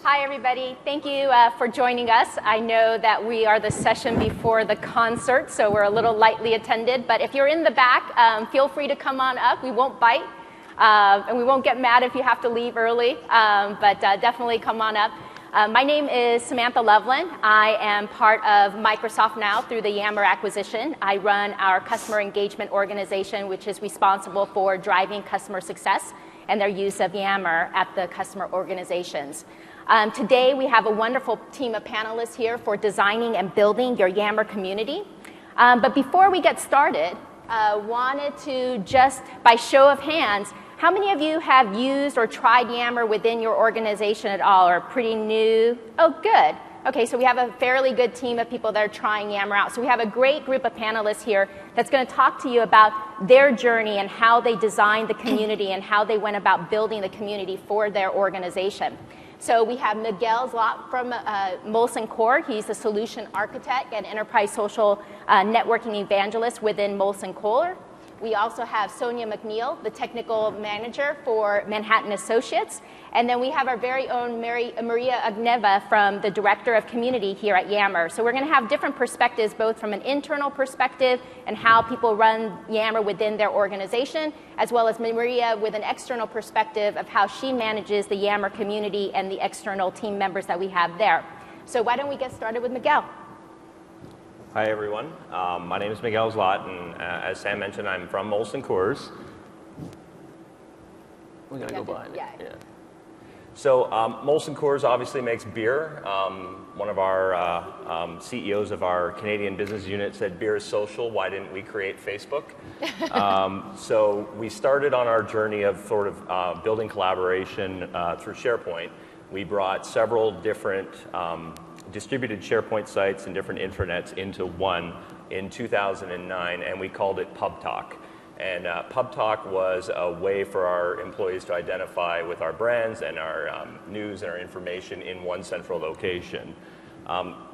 Hi, everybody. Thank you for joining us. I know that we are the session before the concert, so we're a little lightly attended. But if you're in the back, feel free to come on up. We won't bite, and we won't get mad if you have to leave early, but definitely come on up. My name is Samantha Loveland. I am part of Microsoft now through the Yammer acquisition. I run our customer engagement organization, which is responsible for driving customer success and their use of Yammer at the customer organizations. Today, we have a wonderful team of panelists here for designing and building your Yammer community. But before we get started, wanted to just, by show of hands, how many of you have used or tried Yammer within your organization at all, or pretty new? Oh, good. Okay, so we have a fairly good team of people that are trying Yammer out. So we have a great group of panelists here that's going to talk to you about their journey and how they designed the community and how they went about building the community for their organization. So we have Miguel Zlot from Molson Coors. He's the solution architect and enterprise social networking evangelist within Molson Coors. We also have Sonia McNeil, the technical manager for Manhattan Associates. And then we have our very own Maria Agneva from the director of community here at Yammer. So we're going to have different perspectives, both from an internal perspective and how people run Yammer within their organization, as well as Maria with an external perspective of how she manages the Yammer community and the external team members that we have there. So why don't we get started with Miguel? Hi, everyone. My name is Miguel Zlot, and as Sam mentioned, I'm from Molson Coors. We're going to go behind it. Yeah. So Molson Coors obviously makes beer. One of our CEOs of our Canadian business unit said, beer is social, why didn't we create Facebook? So we started on our journey of sort of building collaboration through SharePoint. We brought several different distributed SharePoint sites and different intranets into one in 2009, and we called it Pub Talk. And Pub Talk was a way for our employees to identify with our brands and our news and our information in one central location.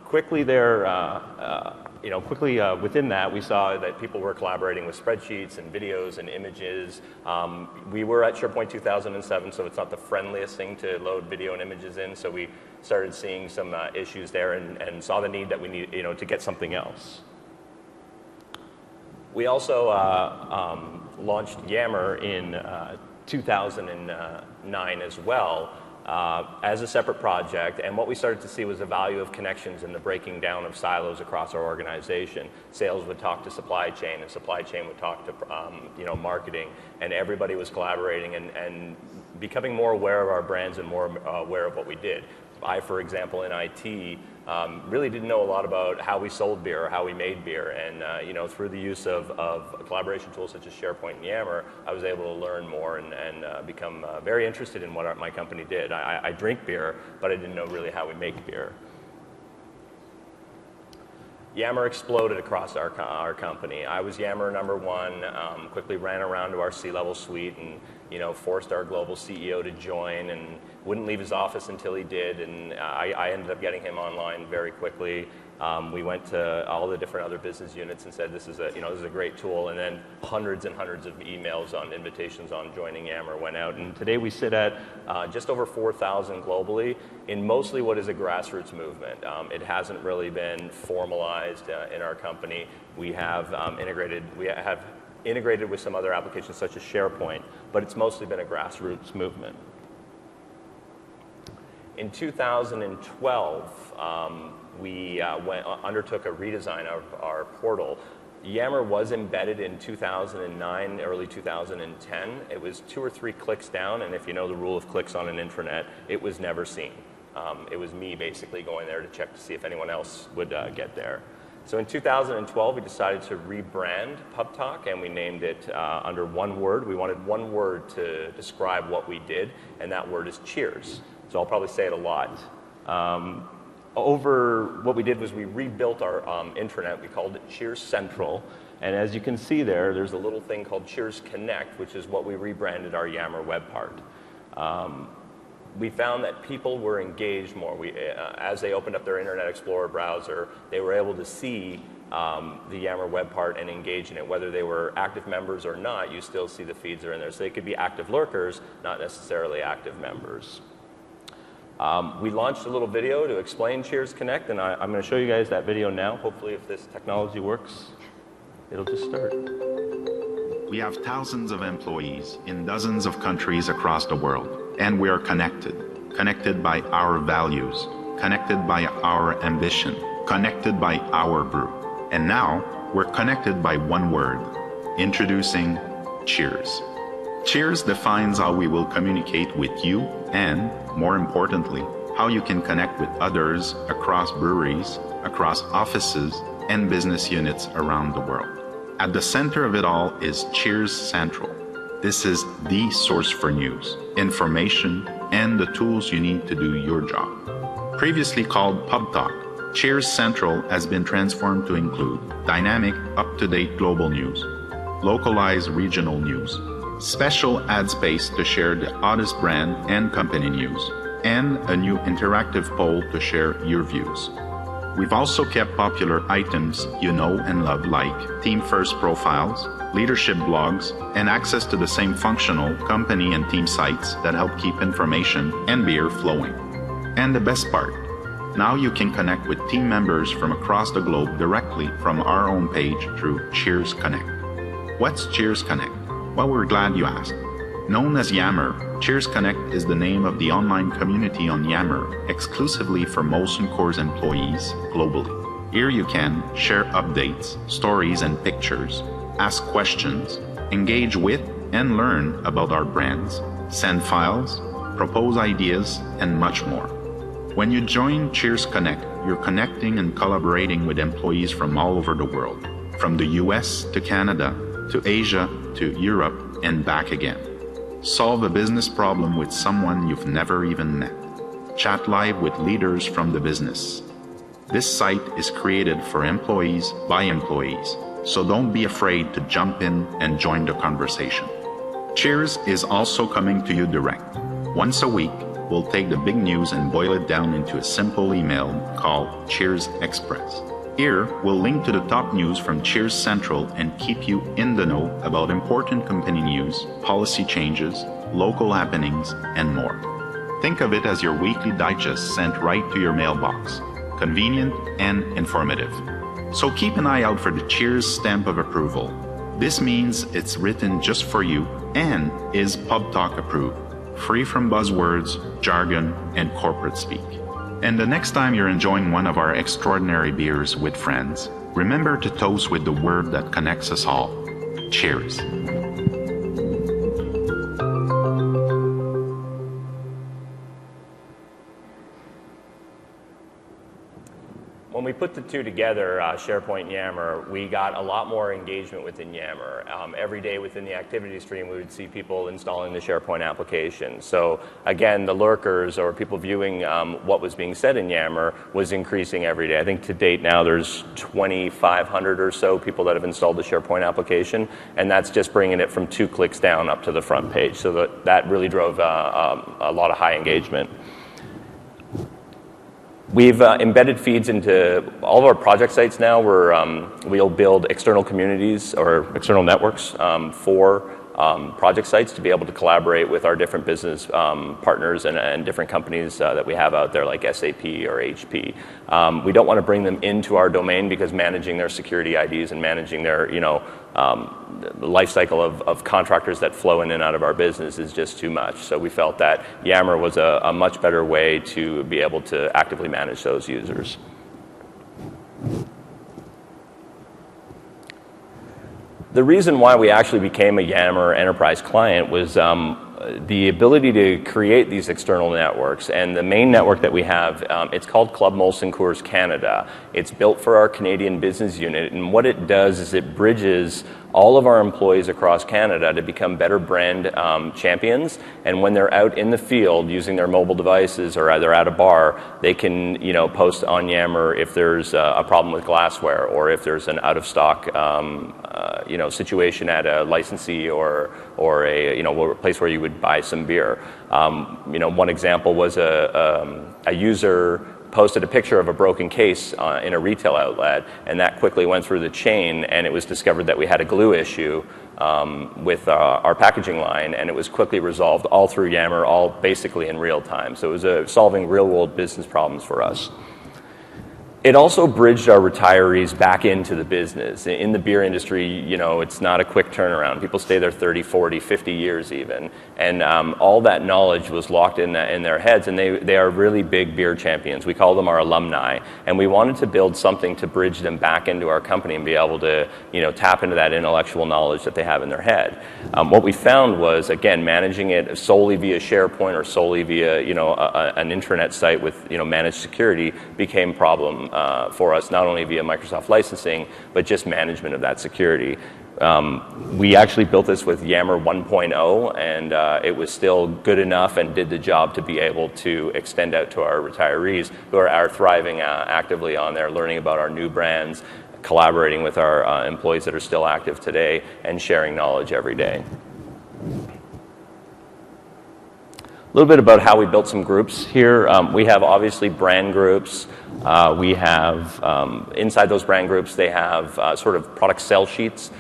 Quickly within that, we saw that people were collaborating with spreadsheets and videos and images. We were at SharePoint 2007, so it's not the friendliest thing to load video and images in, so we started seeing some issues there and saw the need that we need, to get something else. We also launched Yammer in 2009 as well. As a separate project, and what we started to see was the value of connections and the breaking down of silos across our organization. Sales would talk to supply chain, and supply chain would talk to marketing, and everybody was collaborating and becoming more aware of our brands and more aware of what we did. I, for example, in IT, really didn't know a lot about how we sold beer or how we made beer, and through the use of collaboration tools such as SharePoint and Yammer, I was able to learn more and become very interested in what my company did. I drink beer, but I didn't know really how we make beer. Yammer exploded across our company. I was Yammer #1, quickly ran around to our C-level suite and forced our global CEO to join and wouldn't leave his office until he did, and I ended up getting him online very quickly. We went to all the different other business units and said, this is a great tool, and then hundreds and hundreds of emails on invitations on joining Yammer went out, and today we sit at just over 4,000 globally in mostly what is a grassroots movement. It hasn't really been formalized in our company. We have integrated with some other applications such as SharePoint, but it's mostly been a grassroots movement. In 2012, we undertook a redesign of our portal. Yammer was embedded in 2009, early 2010. It was 2 or 3 clicks down, and if you know the rule of clicks on an intranet, it was never seen. It was me basically going there to check to see if anyone else would get there. So in 2012, we decided to rebrand Pub Talk, and we named it under one word. We wanted one word to describe what we did, and that word is cheers. So I'll probably say it a lot. What we did was we rebuilt our intranet. We called it Cheers Central. And as you can see there's a little thing called Cheers Connect, which is what we rebranded our Yammer web part. We found that people were engaged more. As they opened up their Internet Explorer browser, they were able to see the Yammer web part and engage in it. Whether they were active members or not, you still see the feeds are in there. So they could be active lurkers, not necessarily active members. We launched a little video to explain Cheers Connect, and I'm going to show you guys that video now. Hopefully, if this technology works, it'll just start. We have thousands of employees in dozens of countries across the world, and we are connected by our values, connected by our ambition, connected by our brew. And now, we're connected by one word. Introducing Cheers. Cheers defines how we will communicate with you and, more importantly, how you can connect with others across breweries, across offices, and business units around the world. At the center of it all is Cheers Central. This is the source for news, information, and the tools you need to do your job. Previously called Pub Talk, Cheers Central has been transformed to include dynamic, up-to-date global news, localized regional news, special ad space to share the hottest brand and company news, and a new interactive poll to share your views. We've also kept popular items you know and love like Team First profiles, leadership blogs, and access to the same functional company and team sites that help keep information and beer flowing. And the best part, now you can connect with team members from across the globe directly from our own page through Cheers Connect. What's Cheers Connect? Well, we're glad you asked. Known as Yammer, Cheers Connect is the name of the online community on Yammer exclusively for Molson Coors employees globally. Here you can share updates, stories and pictures, ask questions, engage with and learn about our brands, send files, propose ideas, and much more. When you join Cheers Connect, you're connecting and collaborating with employees from all over the world, from the US to Canada, to Asia, to Europe, and back again. Solve a business problem with someone you've never even met. Chat live with leaders from the business. This site is created for employees by employees, so don't be afraid to jump in and join the conversation. Cheers is also coming to you direct. Once a week, we'll take the big news and boil it down into a simple email called Cheers Express. Here, we'll link to the top news from Cheers Central and keep you in the know about important company news, policy changes, local happenings, and more. Think of it as your weekly digest sent right to your mailbox. Convenient and informative. So keep an eye out for the Cheers stamp of approval. This means it's written just for you and is Pub Talk approved, free from buzzwords, jargon, and corporate speak. And the next time you're enjoying one of our extraordinary beers with friends, remember to toast with the word that connects us all. Cheers. When we put the two together, SharePoint and Yammer, we got a lot more engagement within Yammer. Every day within the activity stream, we would see people installing the SharePoint application. So again, the lurkers or people viewing what was being said in Yammer was increasing every day. I think to date now there's 2,500 or so people that have installed the SharePoint application, and that's just bringing it from 2 clicks down up to the front page. So that really drove a lot of high engagement. We've embedded feeds into all of our project sites now. We'll build external communities or external networks for project sites to be able to collaborate with our different business partners and different companies that we have out there like SAP or HP. We don't want to bring them into our domain because managing their security IDs and managing their the life cycle of contractors that flow in and out of our business is just too much. So we felt that Yammer was a much better way to be able to actively manage those users. The reason why we actually became a Yammer enterprise client was the ability to create these external networks. And the main network that we have, it's called Club Molson Coors Canada. It's built for our Canadian business unit, and what it does is it bridges all of our employees across Canada to become better brand champions. And when they're out in the field using their mobile devices or they're at a bar, they can post on Yammer if there's a problem with glassware or if there's an out of stock situation at a licensee or a place where you would buy some beer. One example was a user posted a picture of a broken case in a retail outlet, and that quickly went through the chain, and it was discovered that we had a glue issue with our packaging line, and it was quickly resolved all through Yammer, all basically in real time. So it was solving real-world business problems for us. It also bridged our retirees back into the business. In the beer industry, you know, it's not a quick turnaround. People stay there 30, 40, 50 years even. And all that knowledge was locked in their heads, and they are really big beer champions. We call them our alumni. And we wanted to build something to bridge them back into our company and be able to, you know, tap into that intellectual knowledge that they have in their head. What we found was, again, managing it solely via SharePoint or solely via, you know, an intranet site with, you know, managed security became a problem for us, not only via Microsoft licensing, but just management of that security. We actually built this with Yammer 1.0, and it was still good enough and did the job to be able to extend out to our retirees who are thriving actively on there, learning about our new brands, collaborating with our employees that are still active today, and sharing knowledge every day. A little bit about how we built some groups here. We have obviously brand groups. We have, inside those brand groups, they have sort of product sell sheets.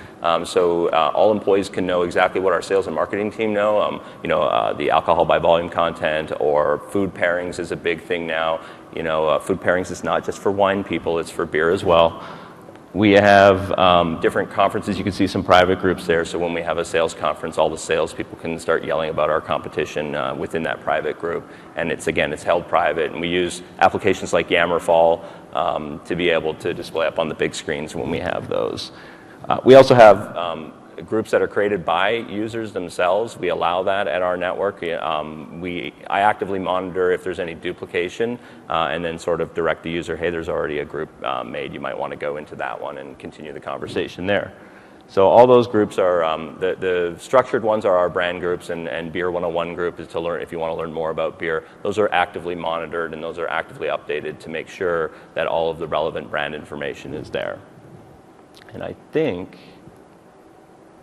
So all employees can know exactly what our sales and marketing team know. You know, the alcohol by volume content or food pairings is a big thing now. You know, food pairings is not just for wine people, it's for beer as well. We have different conferences. You can see some private groups there. So when we have a sales conference, all the salespeople can start yelling about our competition within that private group. And it's held private. And we use applications like Yammerfall to be able to display up on the big screens when we have those. We also have groups that are created by users themselves. We allow that at our network. I actively monitor if there's any duplication and then sort of direct the user, hey, there's already a group made. You might want to go into that one and continue the conversation there. So all those groups are, the structured ones are our brand groups, and Beer 101 group is to learn, if you want to learn more about beer. Those are actively monitored and those are actively updated to make sure that all of the relevant brand information is there. And I think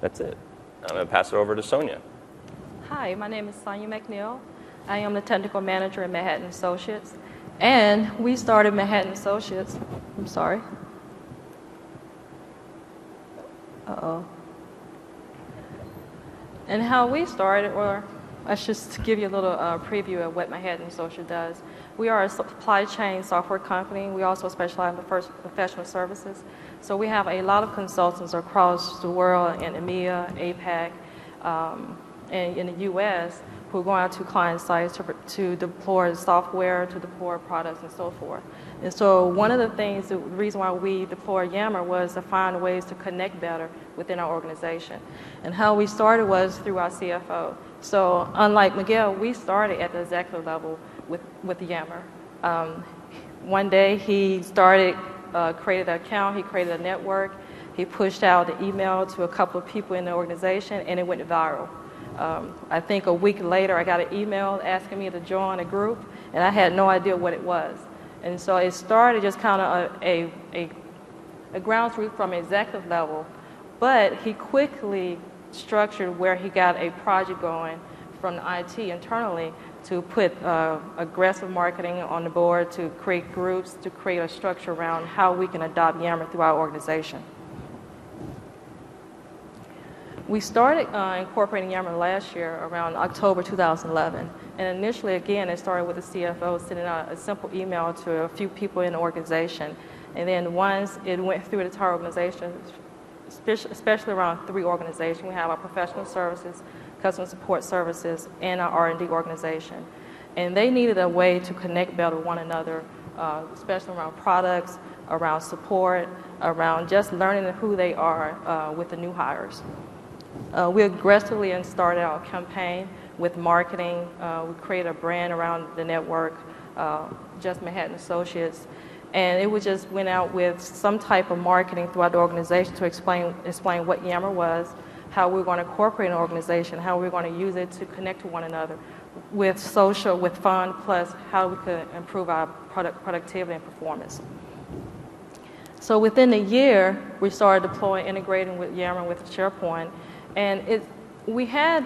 that's it. I'm going to pass it over to Sonia. Hi, my name is Sonia McNeil. I am the technical manager at Manhattan Associates. And we started Manhattan Associates. I'm sorry. Uh-oh. And how we started, or let's just give you a little preview of what Manhattan Associates does. We are a supply chain software company. We also specialize in professional services. So we have a lot of consultants across the world in EMEA, APAC, and in the US who go out to client sites to deploy software, to deploy products, and so forth. And so one of the things, the reason why we deployed Yammer was to find ways to connect better within our organization. And how we started was through our CFO. So unlike Miguel, we started at the executive level with Yammer. One day he started, created an account, he created a network, he pushed out the email to a couple of people in the organization, and it went viral. I think a week later I got an email asking me to join a group, and I had no idea what it was. And so it started just kind of a ground truth from executive level, but he quickly structured where he got a project going from the IT internally to put aggressive marketing on the board, to create groups, to create a structure around how we can adopt Yammer through our organization. We started incorporating Yammer last year around October 2011. And initially, again, it started with the CFO sending out a simple email to a few people in the organization. And then once it went through the entire organization, especially around 3 organizations, we have our professional services, customer support services, and our R&D organization. And they needed a way to connect better with one another, especially around products, around support, around just learning who they are with the new hires. We aggressively started our campaign with marketing. We created a brand around the network, just Manhattan Associates. And it just went out with some type of marketing throughout the organization to explain what Yammer was, how we were going to incorporate an organization, how we were going to use it to connect to one another with social, with fun, plus how we could improve our productivity and performance. So within a year, we started deploying, integrating with Yammer with SharePoint. And we had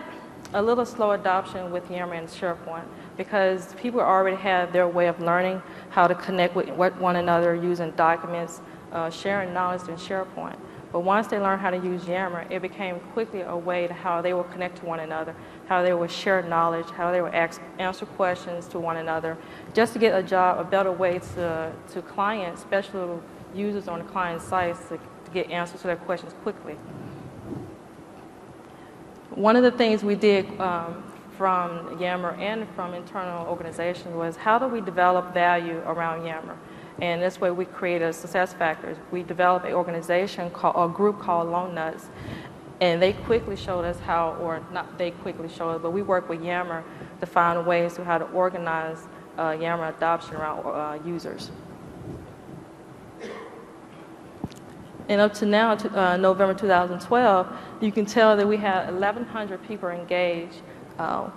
a little slow adoption with Yammer and SharePoint because people already have their way of learning how to connect with one another using documents, sharing knowledge in SharePoint. But once they learned how to use Yammer, it became quickly a way to how they would connect to one another, how they would share knowledge, how they would answer questions to one another, just to get a better way to clients, especially users on the client sites, to get answers to their questions quickly. One of the things we did from Yammer and from internal organizations was how do we develop value around Yammer? And this way we created success factors. We developed an organization, a group called Lone Nuts, and they quickly showed us how, or not they quickly showed us, but we worked with Yammer to find ways to how to organize Yammer adoption around users. And up to now, November 2012, you can tell that we had 1,100 people engaged,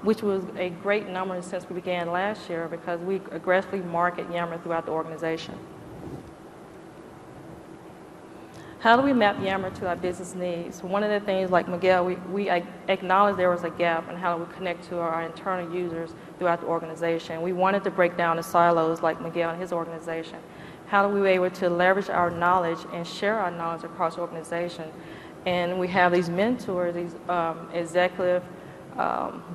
which was a great number since we began last year because we aggressively market Yammer throughout the organization. How do we map Yammer to our business needs? One of the things, like Miguel, we acknowledged there was a gap in how we connect to our internal users throughout the organization. We wanted to break down the silos like Miguel and his organization. How do we be able to leverage our knowledge and share our knowledge across the organization? And we have these mentors, these executive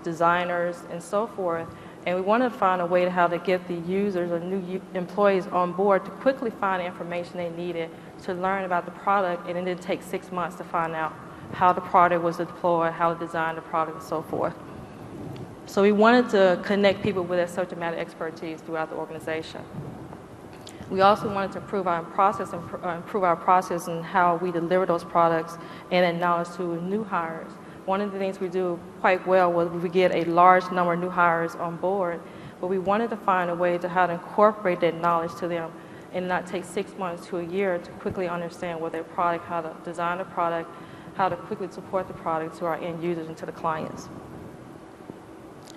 designers, and so forth. And we want to find a way to how to get the users or new employees on board to quickly find the information they needed to learn about the product, and it didn't take 6 months to find out how the product was deployed, how to design the product, and so forth. So we wanted to connect people with their subject matter expertise throughout the organization. We also wanted to improve our process and how we deliver those products and that knowledge to new hires. One of the things we do quite well was we get a large number of new hires on board, but we wanted to find a way to how to incorporate that knowledge to them and not take 6 months to a year to quickly understand what their product, how to design the product, how to quickly support the product to our end users and to the clients.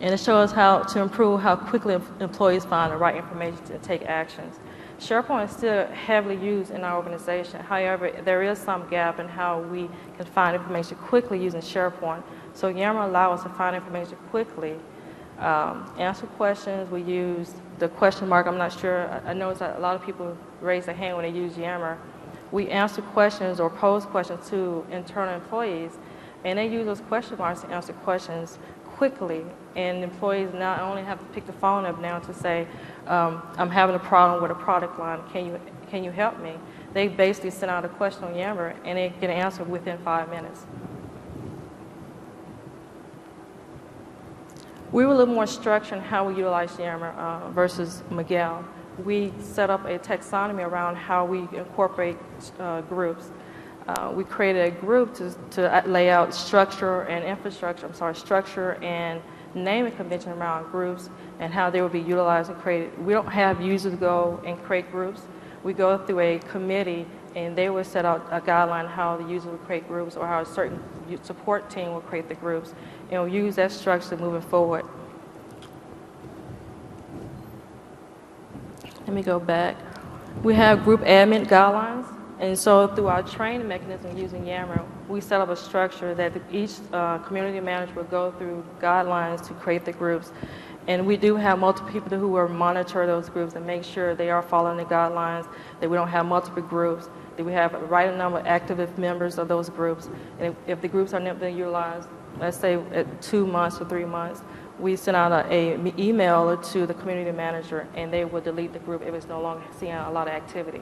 And it shows how to improve how quickly employees find the right information to take actions. SharePoint is still heavily used in our organization. However, there is some gap in how we can find information quickly using SharePoint. So Yammer allows us to find information quickly, answer questions. We use the question mark. I'm not sure. I noticed that a lot of people raise their hand when they use Yammer. We answer questions or pose questions to internal employees, and they use those question marks to answer questions quickly. And employees not only have to pick the phone up now to say, I'm having a problem with a product line, can you help me? They basically send out a question on Yammer and they get an answer within 5 minutes. We were a little more structured in how we utilize Yammer versus Miguel. We set up a taxonomy around how we incorporate groups. We created a group to lay out structure and naming convention around groups and how they will be utilized and created. We don't have users go and create groups. We go through a committee and they will set out a guideline how the user will create groups or how a certain support team will create the groups, and we'll use that structure moving forward. Let me go back. We have group admin guidelines. And so through our training mechanism using Yammer, we set up a structure that each community manager will go through guidelines to create the groups. And we do have multiple people who will monitor those groups and make sure they are following the guidelines, that we don't have multiple groups, that we have the right number of active members of those groups. And if the groups are not being utilized, let's say at 2 months or 3 months, we send out an email to the community manager and they will delete the group if it's no longer seeing a lot of activity.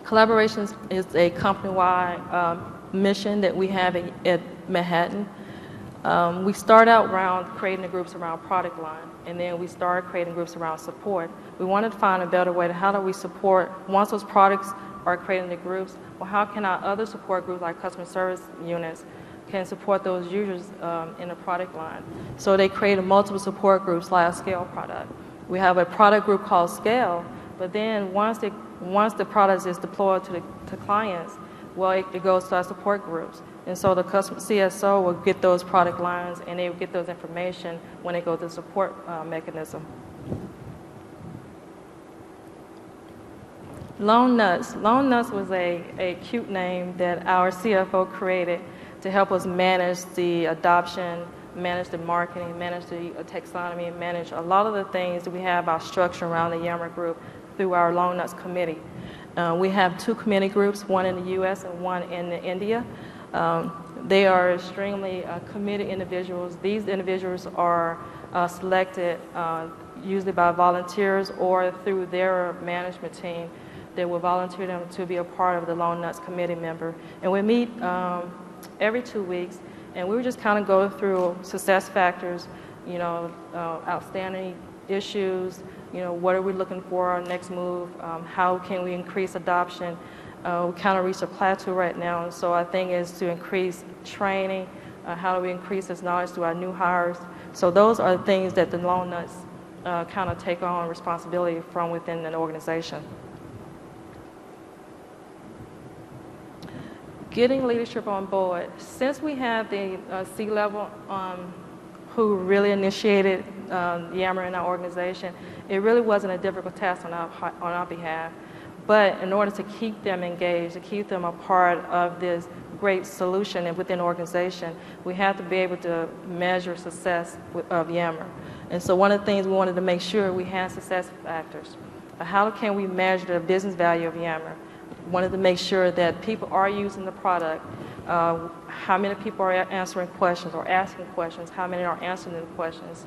Collaborations is a company-wide mission that we have at Manhattan. We start out around creating the groups around product line, and then we started creating groups around support. We wanted to find a better way to how do we support, once those products are creating the groups, well, how can our other support groups like customer service units can support those users in the product line. So they created multiple support groups like a Scale product. We have a product group called Scale, but then once the product is deployed to clients, well, it goes to our support groups. And so the customer CSO will get those product lines and they will get those information when they go to the support mechanism. Lone Nuts. Lone Nuts was a cute name that our CFO created to help us manage the adoption, manage the marketing, manage the taxonomy, manage a lot of the things that we have our structure around the Yammer group through our Lone Nuts committee. We have 2 committee groups, one in the U.S. and one in India. They are extremely committed individuals. These individuals are selected usually by volunteers or through their management team. They will volunteer them to be a part of the Lone Nuts committee member. And we meet every 2 weeks, and we would just kind of go through success factors, outstanding issues, what are we looking for, our next move, how can we increase adoption. We kind of reached a plateau right now, and so I think is to increase training, how do we increase this knowledge through our new hires. So those are the things that the Lone Nuts kind of take on responsibility from within an organization. Getting leadership on board. Since we have the C-level who really initiated Yammer in our organization, it really wasn't a difficult task on our behalf. But in order to keep them engaged, to keep them a part of this great solution within the organization, we have to be able to measure success of Yammer. And so one of the things we wanted to make sure we had success factors. How can we measure the business value of Yammer? Wanted to make sure that people are using the product, how many people are answering questions or asking questions, how many are answering the questions,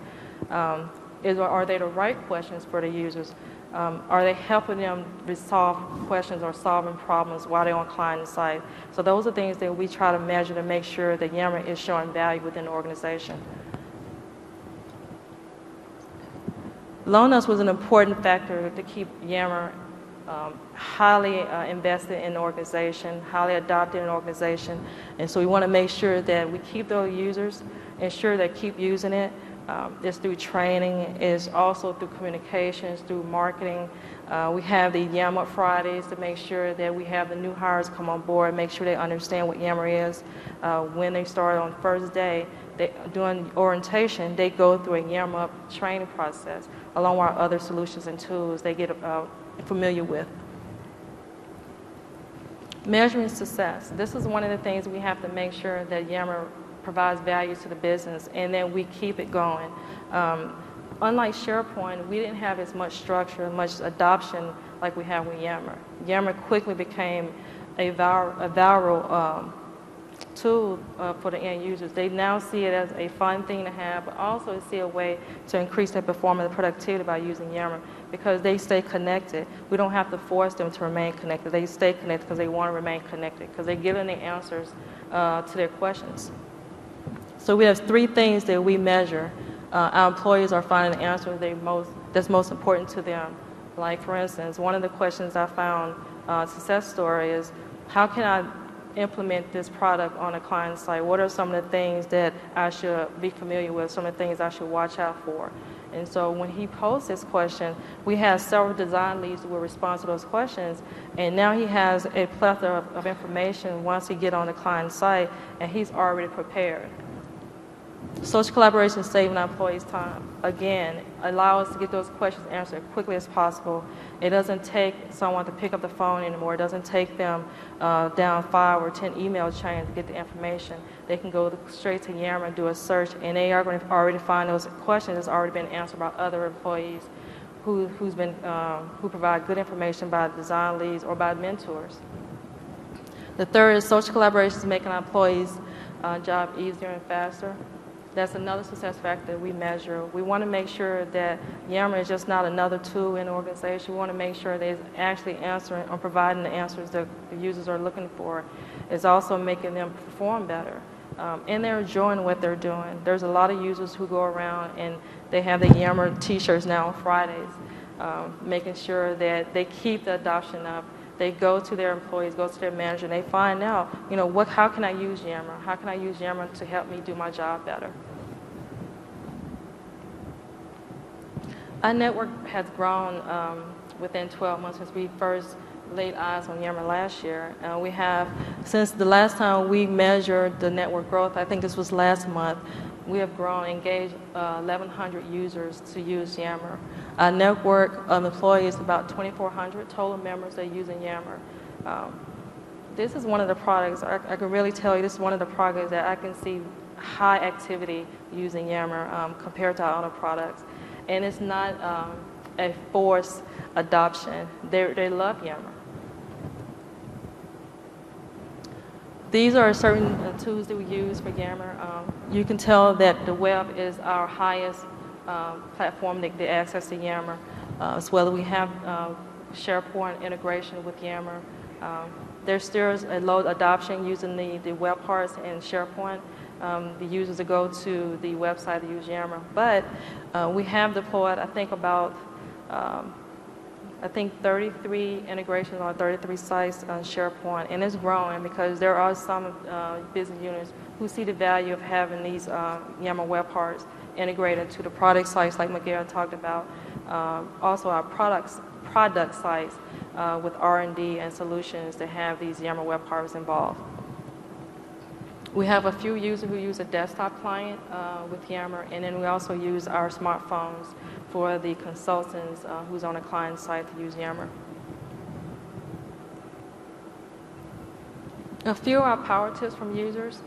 are they the right questions for the users, are they helping them resolve questions or solving problems while they're on client site. So those are things that we try to measure to make sure that Yammer is showing value within the organization. Lone Nuts was an important factor to keep Yammer highly invested in the organization, highly adopted in the organization. And so we want to make sure that we keep those users, ensure they keep using it. It's through training, it's also through communications, through marketing. We have the Yammer Fridays to make sure that we have the new hires come on board, make sure they understand what Yammer is. When they start on first day, during orientation, they go through a Yammer training process, along with our other solutions and tools they get familiar with. Measuring success. This is one of the things we have to make sure that Yammer provides value to the business and then we keep it going. Unlike SharePoint, we didn't have as much structure, much adoption like we have with Yammer. Yammer quickly became a viral tool for the end users. They now see it as a fun thing to have, but also see a way to increase their performance and productivity by using Yammer because they stay connected. We don't have to force them to remain connected. They stay connected because they want to remain connected because they're giving the answers to their questions. So we have 3 things that we measure. Our employees are finding the answers that's most important to them. Like, for instance, one of the questions I found, success story, is how can I implement this product on a client site? What are some of the things that I should be familiar with, some of the things I should watch out for? And so when he posed this question, we had several design leads who were responsive to those questions, and now he has a plethora of information once he gets on the client site, and he's already prepared. Social collaboration is saving our employees time. Again, allow us to get those questions answered as quickly as possible. It doesn't take someone to pick up the phone anymore. It doesn't take them down 5 or 10 email chains to get the information. They can go straight to Yammer and do a search, and they are going to already find those questions that's already been answered by other employees who provide good information by design leads or by mentors. The third is social collaboration is making our employees' job easier and faster. That's another success factor we measure. We want to make sure that Yammer is just not another tool in the organization. We want to make sure they're actually answering or providing the answers that the users are looking for. It's also making them perform better. And they're enjoying what they're doing. There's a lot of users who go around and they have the Yammer t-shirts now on Fridays, making sure that they keep the adoption up. They go to their employees, go to their manager, and they find out, how can I use Yammer? How can I use Yammer to help me do my job better? Our network has grown within 12 months since we first laid eyes on Yammer last year. Since the last time we measured the network growth, I think this was last month, we have grown, engaged 1,100 users to use Yammer. Our network of employees, about 2,400 total members that are using Yammer. This is one of the products, I can really tell you, this is one of the products that I can see high activity using Yammer compared to our other products. And it's not a forced adoption. They love Yammer. These are certain tools that we use for Yammer. You can tell that the web is our highest platform that they access to Yammer, as well as we have SharePoint integration with Yammer. There's still a low adoption using the web parts in SharePoint. The users that go to the website to use Yammer. But we have deployed, I think, about 33 integrations on 33 sites on SharePoint, and it's growing because there are some business units who see the value of having these Yammer web parts integrated to the product sites like Miguel talked about. Also our product sites with R&D and solutions that have these Yammer web parts involved. We have a few users who use a desktop client with Yammer, and then we also use our smartphones for the consultants who's on a client site to use Yammer. A few of our power tips from users.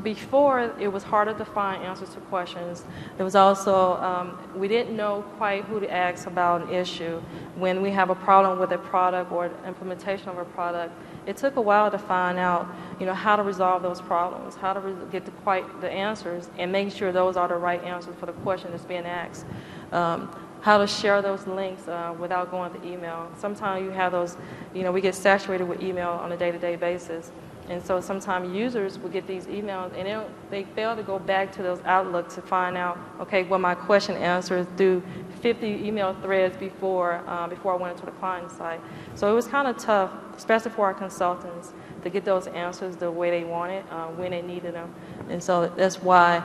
Before, it was harder to find answers to questions. There was also, we didn't know quite who to ask about an issue. When we have a problem with a product or implementation of a product, it took a while to find out, how to resolve those problems, how to get the answers, and make sure those are the right answers for the question that's being asked. How to share those links without going to email. Sometimes you have those, we get saturated with email on a day-to-day basis. And so sometimes users will get these emails and they fail to go back to those Outlook to find out, okay, well, my question answered through 50 email threads before I went into the client site. So it was kind of tough, especially for our consultants, to get those answers the way they wanted, when they needed them. And so that's why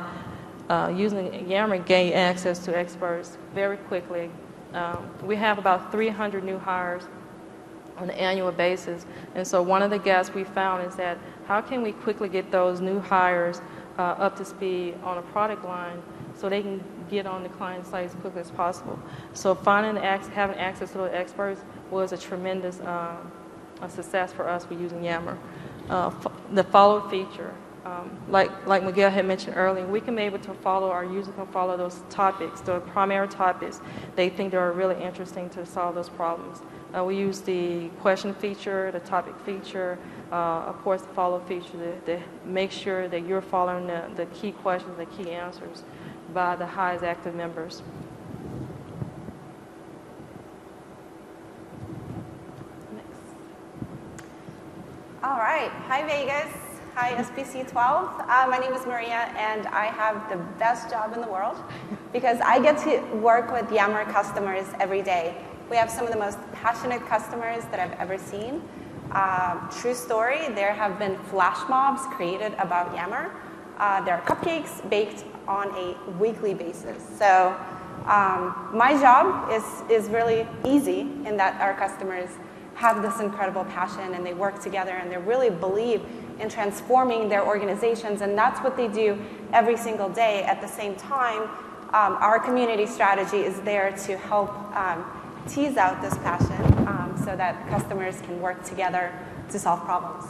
using Yammer gained access to experts very quickly. We have about 300 new hires on an annual basis. And so one of the gaps we found is that how can we quickly get those new hires up to speed on a product line so they can get on the client site as quickly as possible. So having access to those experts was a tremendous a success for us with using Yammer. The follow feature, like Miguel had mentioned earlier, we can be able to follow, our users can follow those topics, the primary topics they think they are really interesting to solve those problems. We use the question feature, the topic feature, of course the follow feature to make sure that you're following the key questions, the key answers by the highest active members. All right. Hi, Vegas. Hi, SPC 12. My name is Maria, and I have the best job in the world because I get to work with Yammer customers every day. We have some of the most passionate customers that I've ever seen. True story, there have been flash mobs created about Yammer. There are cupcakes baked on a weekly basis. So my job is really easy in that our customers have this incredible passion and they work together and they really believe in transforming their organizations, and that's what they do every single day. At the same time, our community strategy is there to help tease out this passion so that customers can work together to solve problems.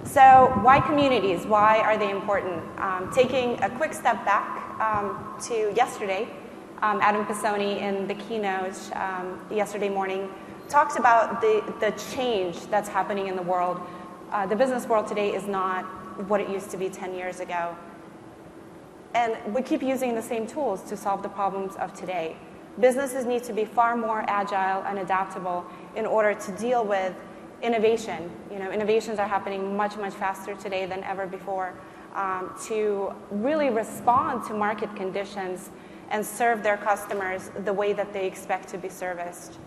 So why communities? Why are they important? Taking a quick step back to yesterday, Adam Pisoni in the keynote yesterday morning talked about the change that's happening in the world. The business world today is not what it used to be 10 years ago. And we keep using the same tools to solve the problems of today. Businesses need to be far more agile and adaptable in order to deal with innovation. Innovations are happening much, much faster today than ever before to really respond to market conditions and serve their customers the way that they expect to be serviced.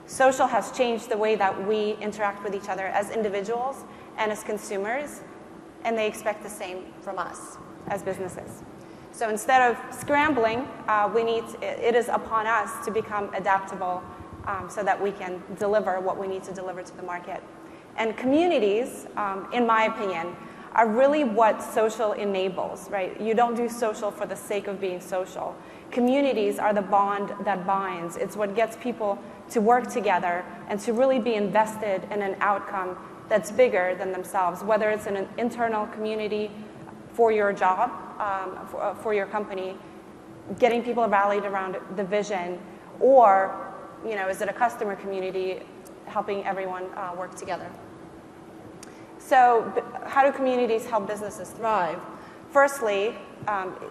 Social has changed the way that we interact with each other as individuals and as consumers, and they expect the same from us as businesses. So instead of scrambling, it is upon us to become adaptable so that we can deliver what we need to deliver to the market. And communities, in my opinion, are really what social enables, right? You don't do social for the sake of being social. Communities are the bond that binds. It's what gets people to work together and to really be invested in an outcome that's bigger than themselves, whether it's in an internal community for your job, for your company, getting people rallied around the vision, or is it a customer community helping everyone work together? So how do communities help businesses thrive? Firstly,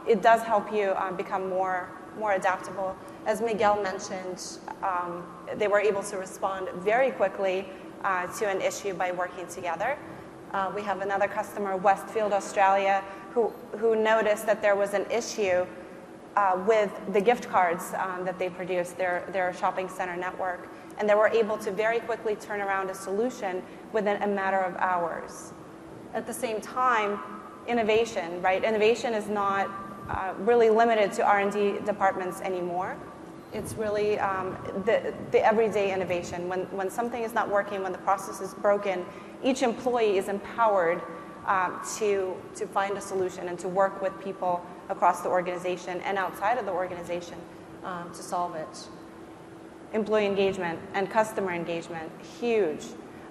it does help you become more adaptable. As Miguel mentioned, they were able to respond very quickly to an issue by working together. We have another customer, Westfield Australia, who noticed that there was an issue with the gift cards that they produced, their shopping center network. And they were able to very quickly turn around a solution within a matter of hours. At the same time, innovation, right? Innovation is not really limited to R&D departments anymore. It's really the everyday innovation. When something is not working, when the process is broken, each employee is empowered to find a solution and to work with people across the organization and outside of the organization to solve it. Employee engagement and customer engagement, huge.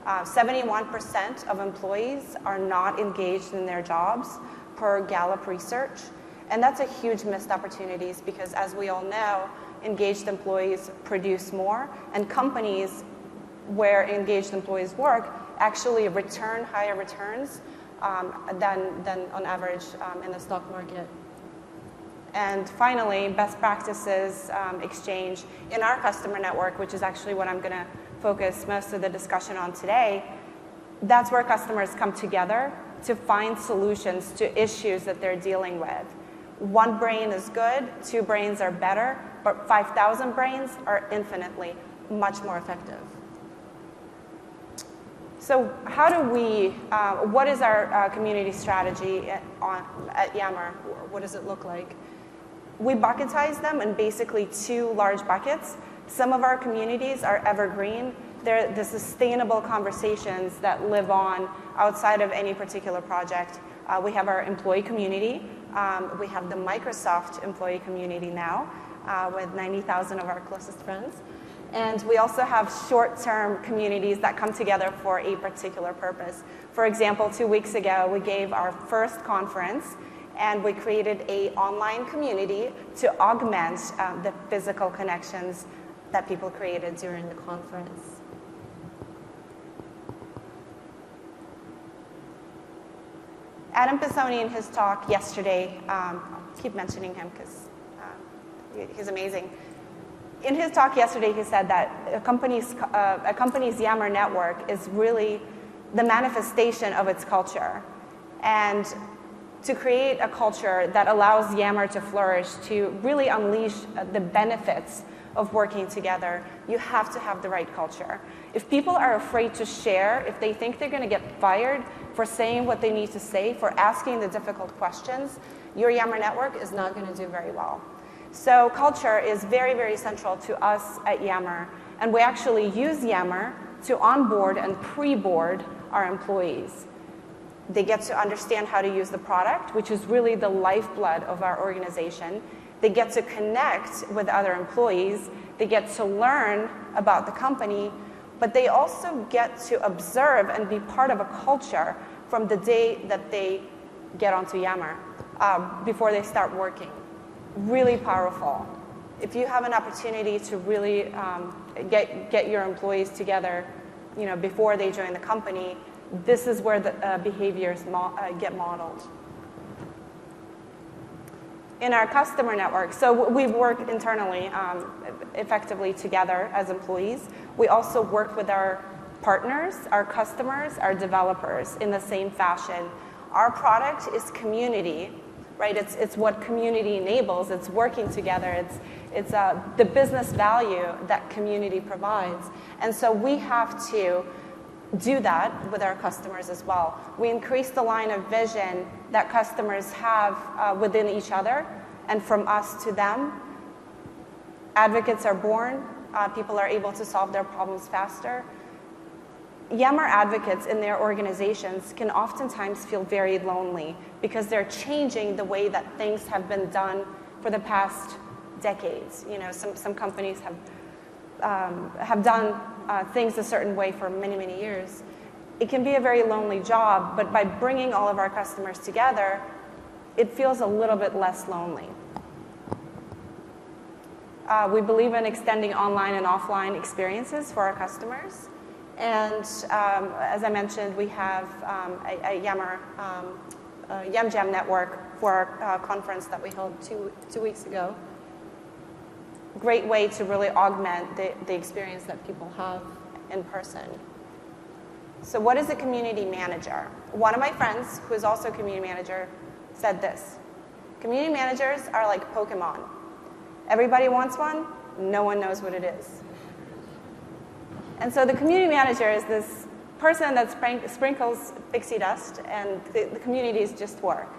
71% of employees are not engaged in their jobs per Gallup research. And that's a huge missed opportunity because, as we all know, engaged employees produce more, and companies where engaged employees work actually return higher returns than on average in the stock market. And finally, best practices exchange in our customer network, which is actually what I'm going to focus most of the discussion on today. That's where customers come together to find solutions to issues that they're dealing with. One brain is good, 2 brains are better, but 5,000 brains are infinitely much more effective. So how do we, what is our community strategy at Yammer? What does it look like? We bucketize them in basically 2 large buckets. Some of our communities are evergreen. They're the sustainable conversations that live on outside of any particular project. We have our employee community. We have the Microsoft employee community now with 90,000 of our closest friends. And we also have short-term communities that come together for a particular purpose. For example, 2 weeks ago, we gave our first conference, and we created an online community to augment the physical connections that people created during the conference. Adam Pisoni, in his talk yesterday, keep mentioning him because he's amazing. In his talk yesterday, he said that a company's Yammer network is really the manifestation of its culture. And to create a culture that allows Yammer to flourish, to really unleash the benefits of working together, you have to have the right culture. If people are afraid to share, if they think they're going to get fired for saying what they need to say, for asking the difficult questions, your Yammer network is not going to do very well. So culture is very, very central to us at Yammer, and we actually use Yammer to onboard and pre-board our employees. They get to understand how to use the product, which is really the lifeblood of our organization. They get to connect with other employees. They get to learn about the company, but they also get to observe and be part of a culture from the day that they get onto Yammer before they start working. Really powerful. If you have an opportunity to really get your employees together, before they join the company, this is where the behaviors get modeled. In our customer network, so we work internally effectively together as employees. We also work with our partners, our customers, our developers in the same fashion. Our product is community, right? It's what community enables. It's working together. It's the business value that community provides. And so we have to do that with our customers as well. We increase the line of vision that customers have within each other and from us to them. Advocates are born. People are able to solve their problems faster. Yammer advocates in their organizations can oftentimes feel very lonely because they're changing the way that things have been done for the past decades. You know, some companies have done things a certain way for many, many years. It can be a very lonely job, but by bringing all of our customers together, it feels a little bit less lonely. We believe in extending online and offline experiences for our customers. And as I mentioned, we have a Yammer Yam Jam network for our conference that we held two weeks ago. Great way to really augment the experience that people have in person. So what is a community manager? One of my friends, who is also a community manager, said this: community managers are like Pokemon. Everybody wants one, no one knows what it is. And so the community manager is this person that sprinkles pixie dust, and the communities just work.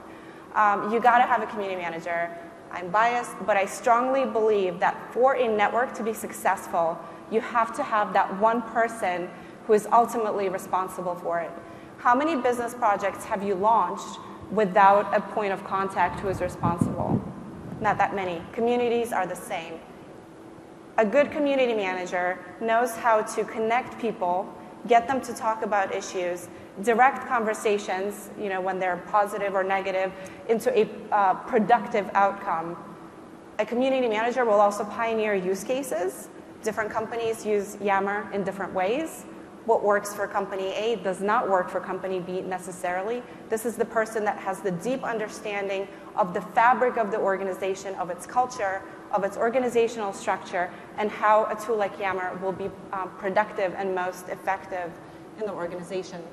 You gotta have a community manager. I'm biased, but I strongly believe that for a network to be successful, you have to have that one person who is ultimately responsible for it. How many business projects have you launched without a point of contact who is responsible? Not that many. Communities are the same. A good community manager knows how to connect people, get them to talk about issues, direct conversations, you know, when they're positive or negative, into a productive outcome. A community manager will also pioneer use cases. Different companies use Yammer in different ways. What works for company A does not work for company B necessarily. This is the person that has the deep understanding of the fabric of the organization, of its culture, of its organizational structure, and how a tool like Yammer will be productive and most effective in the organization.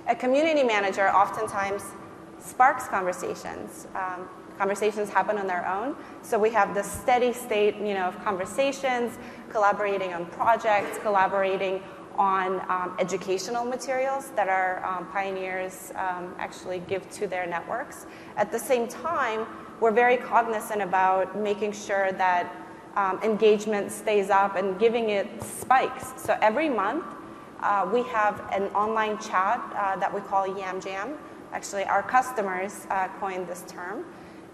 A community manager oftentimes sparks conversations. Conversations happen on their own. So we have this steady state, you know, of conversations, collaborating on projects, collaborating on educational materials that our pioneers actually give to their networks. At the same time, we're very cognizant about making sure that engagement stays up and giving it spikes. So every month, we have an online chat that we call Yam Jam. Actually, our customers coined this term.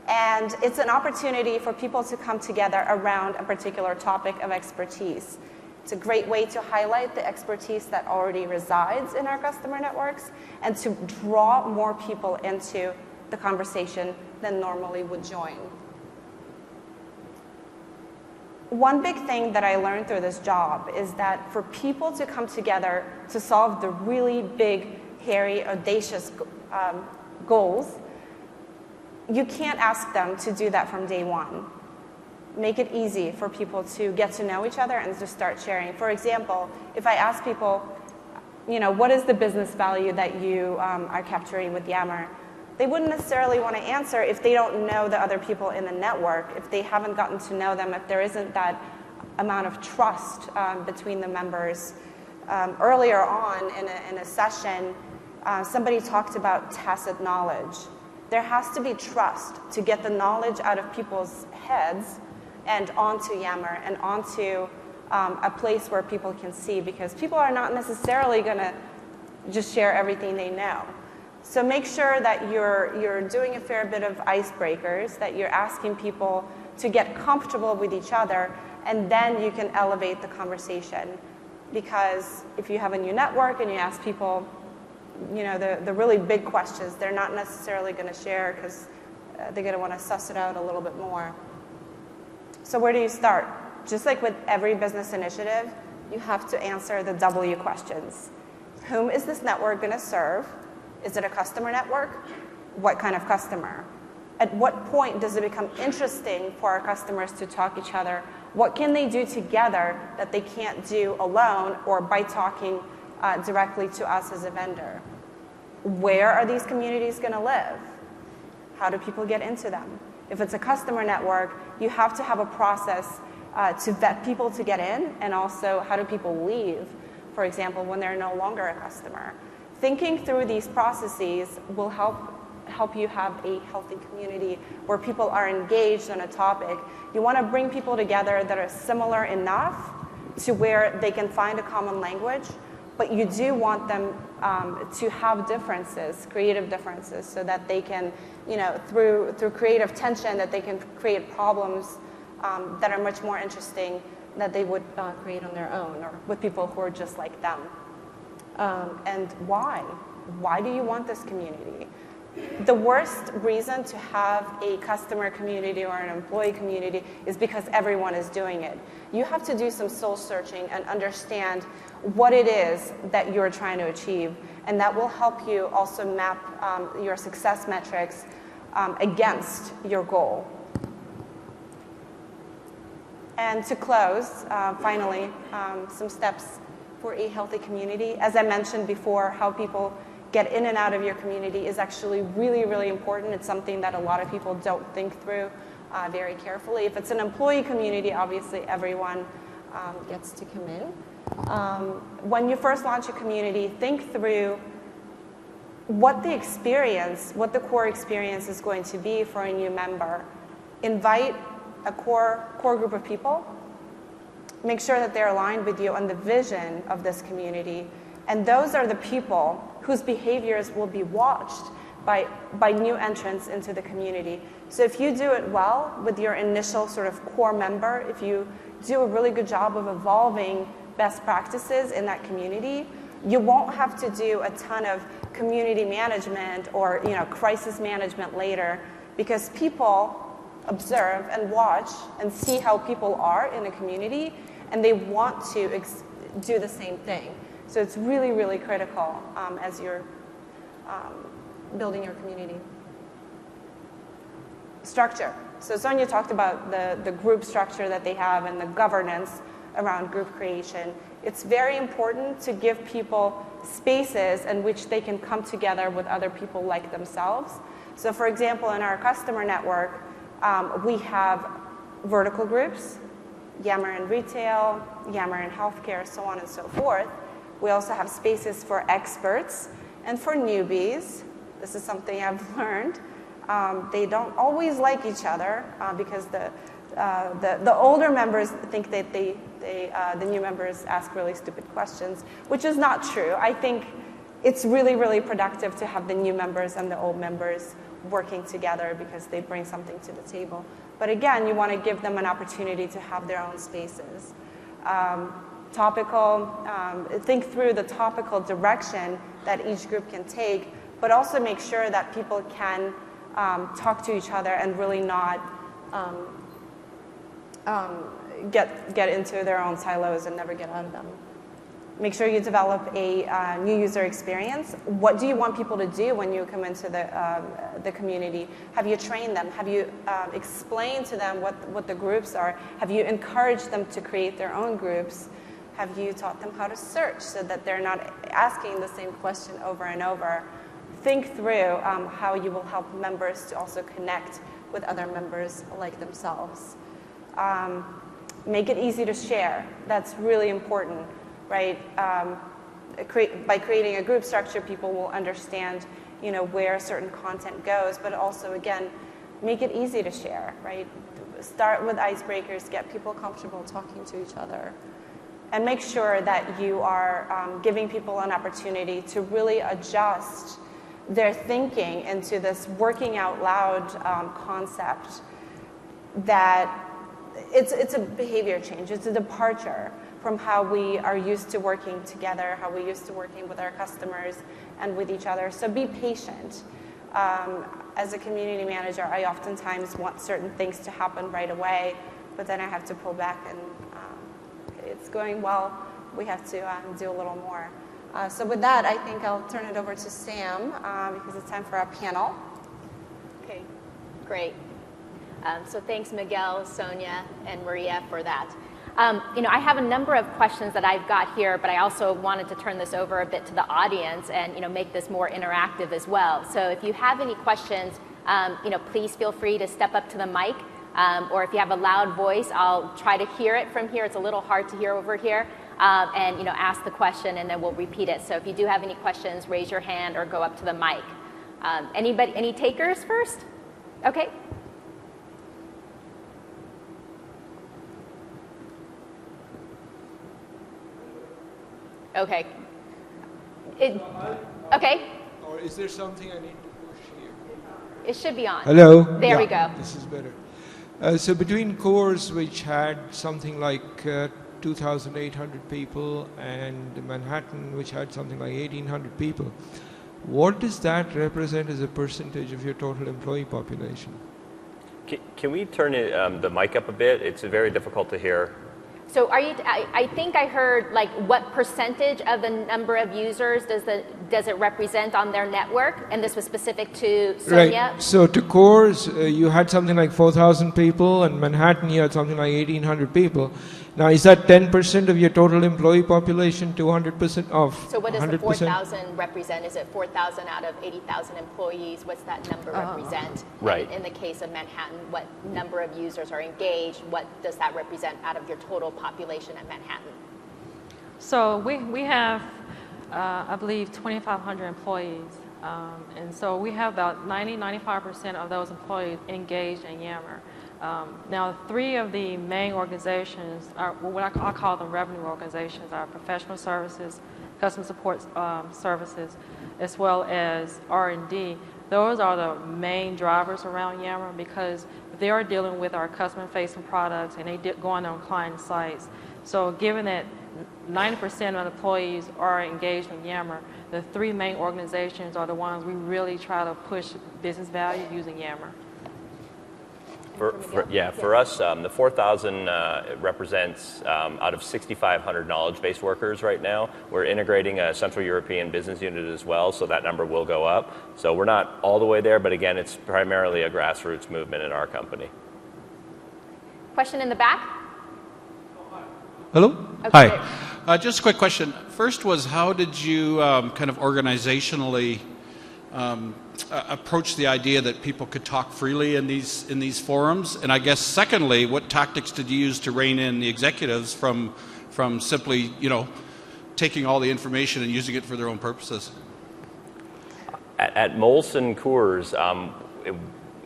And it's an opportunity for people to come together around a particular topic of expertise. It's a great way to highlight the expertise that already resides in our customer networks and to draw more people into the conversation than normally would join. One big thing that I learned through this job is that for people to come together to solve the really big, hairy, audacious goals, you can't ask them to do that from day one. Make it easy for people to get to know each other and to start sharing. For example, if I ask people, you know, what is the business value that you are capturing with Yammer? They wouldn't necessarily want to answer if they don't know the other people in the network, if they haven't gotten to know them, if there isn't that amount of trust between the members. Earlier on in a session, somebody talked about tacit knowledge. There has to be trust to get the knowledge out of people's heads and onto Yammer and onto a place where people can see, because people are not necessarily going to just share everything they know. So make sure that you're doing a fair bit of icebreakers, that you're asking people to get comfortable with each other, and then you can elevate the conversation. Because if you have a new network and you ask people, you know, the really big questions, they're not necessarily going to share because they're going to want to suss it out a little bit more. So where do you start? Just like with every business initiative, you have to answer the W questions. Whom is this network going to serve? Is it a customer network? What kind of customer? At what point does it become interesting for our customers to talk each other? What can they do together that they can't do alone or by talking directly to us as a vendor? Where are these communities going to live? How do people get into them? If it's a customer network, you have to have a process to vet people to get in, and also how do people leave, for example, when they're no longer a customer. Thinking through these processes will help you have a healthy community where people are engaged on a topic. You want to bring people together that are similar enough to where they can find a common language, but you do want them to have differences, creative differences, so that they can, through creative tension, that they can create problems that are much more interesting that they would create on their own or with people who are just like them. And why? Why do you want this community? The worst reason to have a customer community or an employee community is because everyone is doing it. You have to do some soul searching and understand what it is that you're trying to achieve, and that will help you also map your success metrics against your goal. And to close, finally, some steps for a healthy community. As I mentioned before, how people get in and out of your community is actually really, really important. It's something that a lot of people don't think through very carefully. If it's an employee community, obviously everyone gets to come in. When you first launch a community, think through what the core experience is going to be for a new member. Invite a core group of people. Make sure that they're aligned with you on the vision of this community. And those are the people whose behaviors will be watched by new entrants into the community. So if you do it well with your initial sort of core member, if you do a really good job of evolving best practices in that community, you won't have to do a ton of community management or crisis management later, because people observe and watch and see how people are in a community, and they want to do the same thing. So it's really, really critical as you're building your community. Structure. So Sonia talked about the group structure that they have and the governance around group creation. It's very important to give people spaces in which they can come together with other people like themselves. So for example, in our customer network, we have vertical groups, Yammer in retail, Yammer in healthcare, so on and so forth. We also have spaces for experts and for newbies. This is something I've learned. They don't always like each other because the older members think that the new members ask really stupid questions, which is not true. I think it's really, really productive to have the new members and the old members working together because they bring something to the table. But again, you want to give them an opportunity to have their own spaces. Think through the topical direction that each group can take, but also make sure that people can talk to each other and really not get into their own silos and never get out of them. Make sure you develop a new user experience. What do you want people to do when you come into the community? Have you trained them? Have you explained to them what the groups are? Have you encouraged them to create their own groups? Have you taught them how to search so that they're not asking the same question over and over? Think through how you will help members to also connect with other members like themselves. Make it easy to share. That's really important, right? By creating a group structure, people will understand, where certain content goes, but also, again, make it easy to share, right? Start with icebreakers, get people comfortable talking to each other. And make sure that you are giving people an opportunity to really adjust their thinking into this working out loud concept that it's a behavior change. It's a departure from how we are used to working together, how we're used to working with our customers and with each other. So be patient. As a community manager, I oftentimes want certain things to happen right away, but then I have to pull back and it's going well. We have to do a little more. So with that, I think I'll turn it over to Sam because it's time for our panel. Okay, great. So thanks, Miguel, Sonia, and Maria for that. I have a number of questions that I've got here, but I also wanted to turn this over a bit to the audience and make this more interactive as well. So if you have any questions, please feel free to step up to the mic. Or if you have a loud voice, I'll try to hear it from here. It's a little hard to hear over here. And ask the question, and then we'll repeat it. So if you do have any questions, raise your hand or go up to the mic. Any takers first? Okay. Okay. Okay. Or is there something I need to push here? It should be on. Hello? There we go. This is better. So between cores, which had something like 2,800 people, and Manhattan, which had something like 1,800 people, what does that represent as a percentage of your total employee population? Can we turn the mic up a bit? It's very difficult to hear. So I think I heard like what percentage of the number of users does it represent on their network? And this was specific to Sonia? Right. So to cores, you had something like 4,000 people, and Manhattan, you had something like 1,800 people. Now, is that 10% of your total employee population, 200% of 100%? So what does the 4,000 represent? Is it 4,000 out of 80,000 employees? What's that number represent? Right. In the case of Manhattan, what number of users are engaged? What does that represent out of your total population at Manhattan? So we have, I believe, 2,500 employees. And so we have about 95% of those employees engaged in Yammer. Now, three of the main organizations are what I call them revenue organizations: are professional services, customer support services, as well as R&D. Those are the main drivers around Yammer because they are dealing with our customer-facing products and they going on client sites. So given that 90% of employees are engaged in Yammer, the three main organizations are the ones we really try to push business value using Yammer. For us, the 4,000 represents out of 6,500 knowledge-based workers right now. We're integrating a Central European business unit as well, so that number will go up. So we're not all the way there, but again, it's primarily a grassroots movement in our company. Question in the back? Hello? Okay. Hi. Just a quick question. First was, how did you kind of organizationally approach the idea that people could talk freely in these forums? And I guess secondly, what tactics did you use to rein in the executives from simply, taking all the information and using it for their own purposes? At Molson Coors,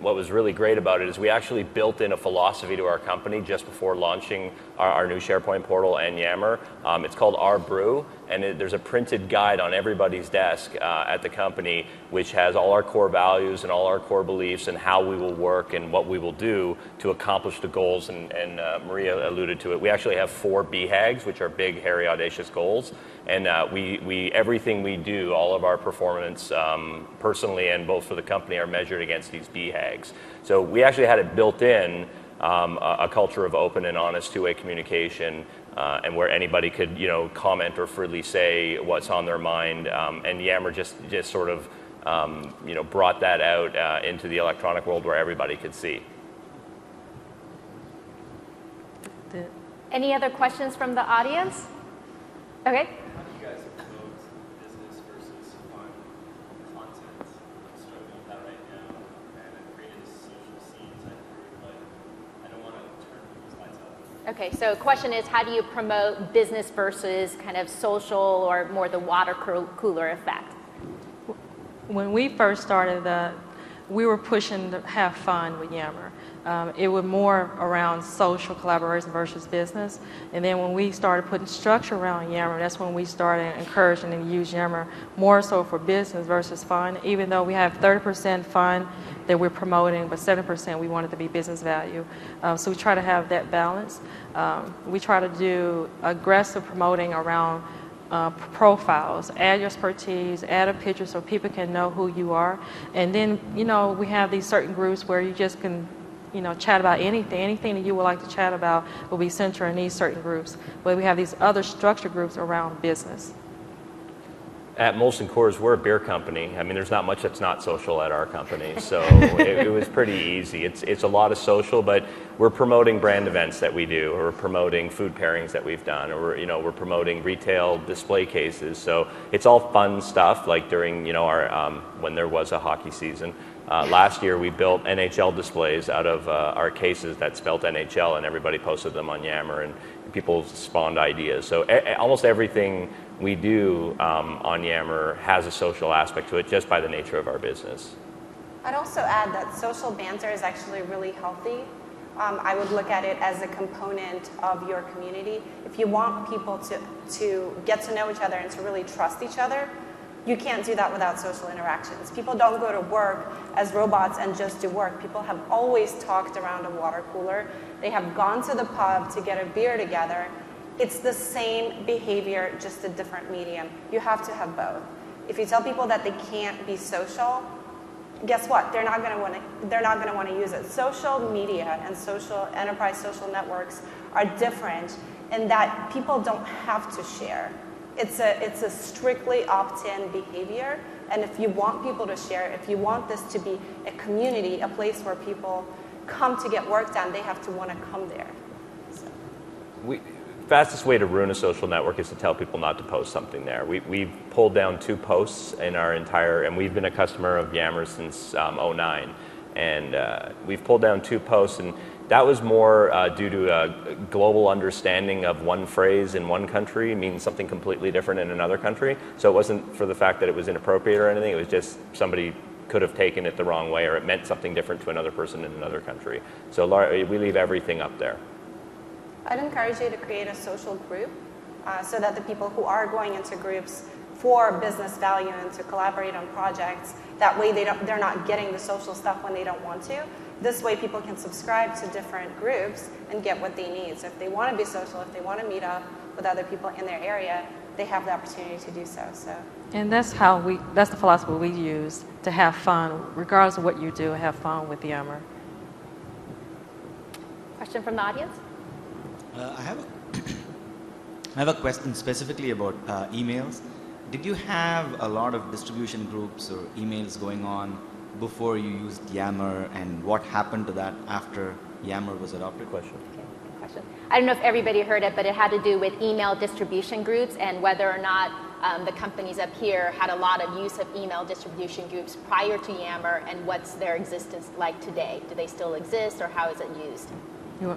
what was really great about it is we actually built in a philosophy to our company just before launching our new SharePoint portal and Yammer. It's called Our Brew, and there's a printed guide on everybody's desk at the company which has all our core values and all our core beliefs and how we will work and what we will do to accomplish the goals, and Maria alluded to it. We actually have 4 BHAGs, which are big, hairy, audacious goals, and we everything we do, all of our performance personally and both for the company are measured against these BHAGs. So we actually had it built in, a culture of open and honest two-way communication, and where anybody could, comment or freely say what's on their mind. And Yammer just sort of, brought that out into the electronic world where everybody could see. Any other questions from the audience? Okay. How do you guys promote business versus fun content? I'm struggling with that right now, and I've created a social scene type group, but I don't want to turn people's lights out. Okay, so the question is, how do you promote business versus kind of social or more the water cooler effect? When we first started, we were pushing to have fun with Yammer. It was more around social collaboration versus business. And then when we started putting structure around Yammer, that's when we started encouraging them to use Yammer more so for business versus fun, even though we have 30% fun that we're promoting, but 7% we want it to be business value. So we try to have that balance. We try to do aggressive promoting around profiles, add your expertise, add a picture so people can know who you are. And then, we have these certain groups where you just can, chat about anything that you would like to chat about will be centered in these certain groups. But we have these other structured groups around business. At Molson Coors, we're a beer company. I mean, there's not much that's not social at our company, so it was pretty easy. It's a lot of social, but we're promoting brand events that we do, or we're promoting food pairings that we've done, or we're promoting retail display cases. So it's all fun stuff, like during our when there was a hockey season. Last year, we built NHL displays out of our cases that spelled NHL, and everybody posted them on Yammer, and people spawned ideas. So almost everything we do on Yammer has a social aspect to it just by the nature of our business. I'd also add that social banter is actually really healthy. I would look at it as a component of your community. If you want people to get to know each other and to really trust each other, You can't do that without social interactions. People don't go to work as robots and just do work. People have always talked around a water cooler. They have gone to the pub to get a beer together. It's the same behavior, just a different medium. You have to have both. If you tell people that they can't be social, guess what? They're not going to want to use it. Social media and enterprise social networks are different in that people don't have to share. It's a strictly opt-in behavior, and if you want people to share, if you want this to be a community, a place where people come to get work done, they have to want to come there. So. Fastest way to ruin a social network is to tell people not to post something there. We've pulled down 2 posts in our entire, and we've been a customer of Yammer since 2009, and we've pulled down 2 posts, and that was more due to a global understanding of one phrase in one country means something completely different in another country. So it wasn't for the fact that it was inappropriate or anything, it was just somebody could have taken it the wrong way, or it meant something different to another person in another country. So we leave everything up there. I'd encourage you to create a social group so that the people who are going into groups for business value and to collaborate on projects, that way they're not getting the social stuff when they don't want to. This way people can subscribe to different groups and get what they need. So if they want to be social, if they want to meet up with other people in their area, they have the opportunity to do so. And that's the philosophy we use, to have fun. Regardless of what you do, have fun with Yammer. Question from the audience? I have a question specifically about emails. Did you have a lot of distribution groups or emails going on before you used Yammer, and what happened to that after Yammer was adopted? Question. I don't know if everybody heard it, but it had to do with email distribution groups and whether or not the companies up here had a lot of use of email distribution groups prior to Yammer, and what's their existence like today. Do they still exist, or how is it used? Yeah.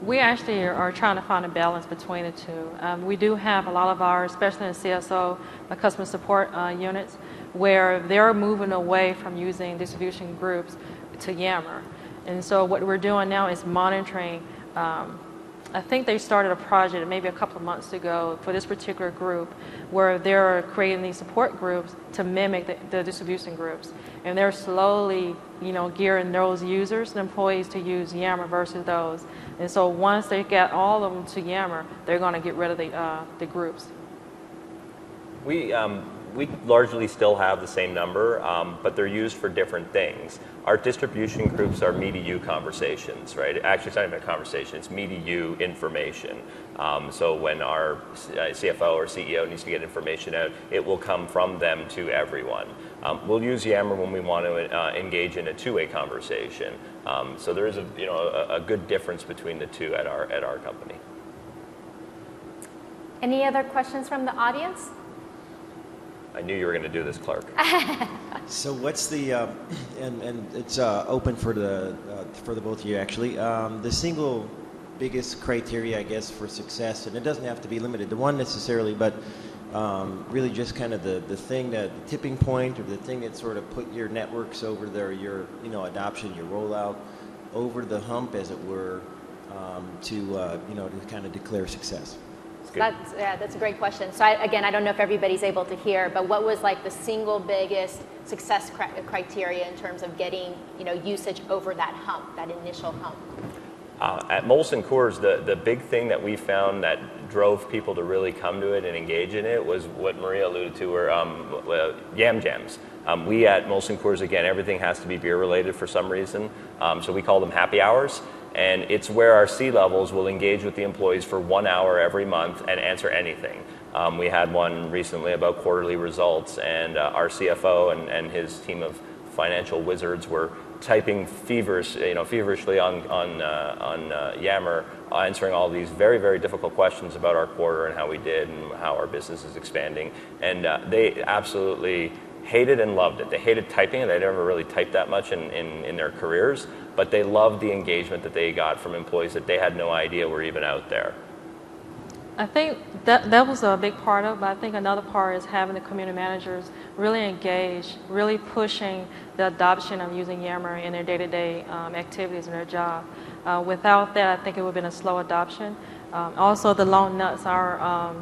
We actually are trying to find a balance between the two. We do have a lot of our, especially in CSO, customer support units, where they're moving away from using distribution groups to Yammer. And so what we're doing now is monitoring. I think they started a project maybe a couple of months ago for this particular group where they're creating these support groups to mimic the distribution groups. And they're slowly, gearing those users and employees to use Yammer versus those. And so once they get all of them to Yammer, they're going to get rid of the groups. We largely still have the same number, but they're used for different things. Our distribution groups are me to you conversations, right? Actually, it's not even a conversation, it's me to you information. So when our CFO or CEO needs to get information out, it will come from them to everyone. We'll use Yammer when we want to engage in a two-way conversation. So there is a good difference between the two at our company. Any other questions from the audience? I knew you were going to do this, Clark. So what's the and it's open for the both of you actually. The single biggest criteria, I guess, for success, and it doesn't have to be limited to one necessarily, but really just kind of the thing, that the tipping point, or the thing that sort of put your networks over there, your adoption, your rollout over the hump, as it were, to kind of declare success. That's a great question. So I don't know if everybody's able to hear, but what was like the single biggest success criteria in terms of getting usage over that hump, that initial hump? At Molson Coors, the big thing that we found that drove people to really come to it and engage in it was what Maria alluded to, were Yam Jams. We at Molson Coors, again, everything has to be beer related for some reason, so we call them happy hours. And it's where our C-levels will engage with the employees for 1 hour every month and answer anything. We had one recently about quarterly results, and our CFO and his team of financial wizards were typing feverishly on Yammer, answering all these very, very difficult questions about our quarter and how we did and how our business is expanding. And they absolutely hated and loved it. They hated typing it. They never really typed that much in their careers, but they loved the engagement that they got from employees that they had no idea were even out there. I think that was a big part of it, but I think another part is having the community managers really engage, really pushing the adoption of using Yammer in their day-to-day activities in their job. Without that, I think it would have been a slow adoption. Also, the Lone Nuts, our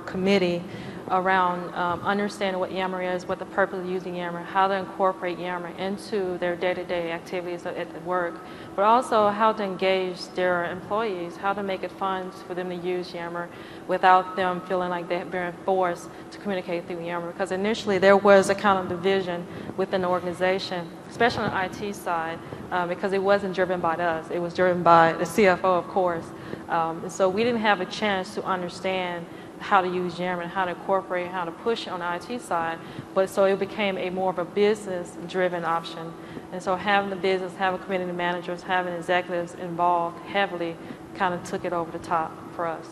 committee, around understanding what Yammer is, what the purpose of using Yammer, how to incorporate Yammer into their day-to-day activities at work, but also how to engage their employees, how to make it fun for them to use Yammer without them feeling like they're being forced to communicate through Yammer. Because initially there was a kind of division within the organization, especially on the IT side, because it wasn't driven by us. It was driven by the CFO, of course. And so we didn't have a chance to understand how to use Yammer and how to incorporate, how to push it on the IT side, but so it became a more of a business-driven option. And so having the business, having community managers, having executives involved heavily kind of took it over the top for us.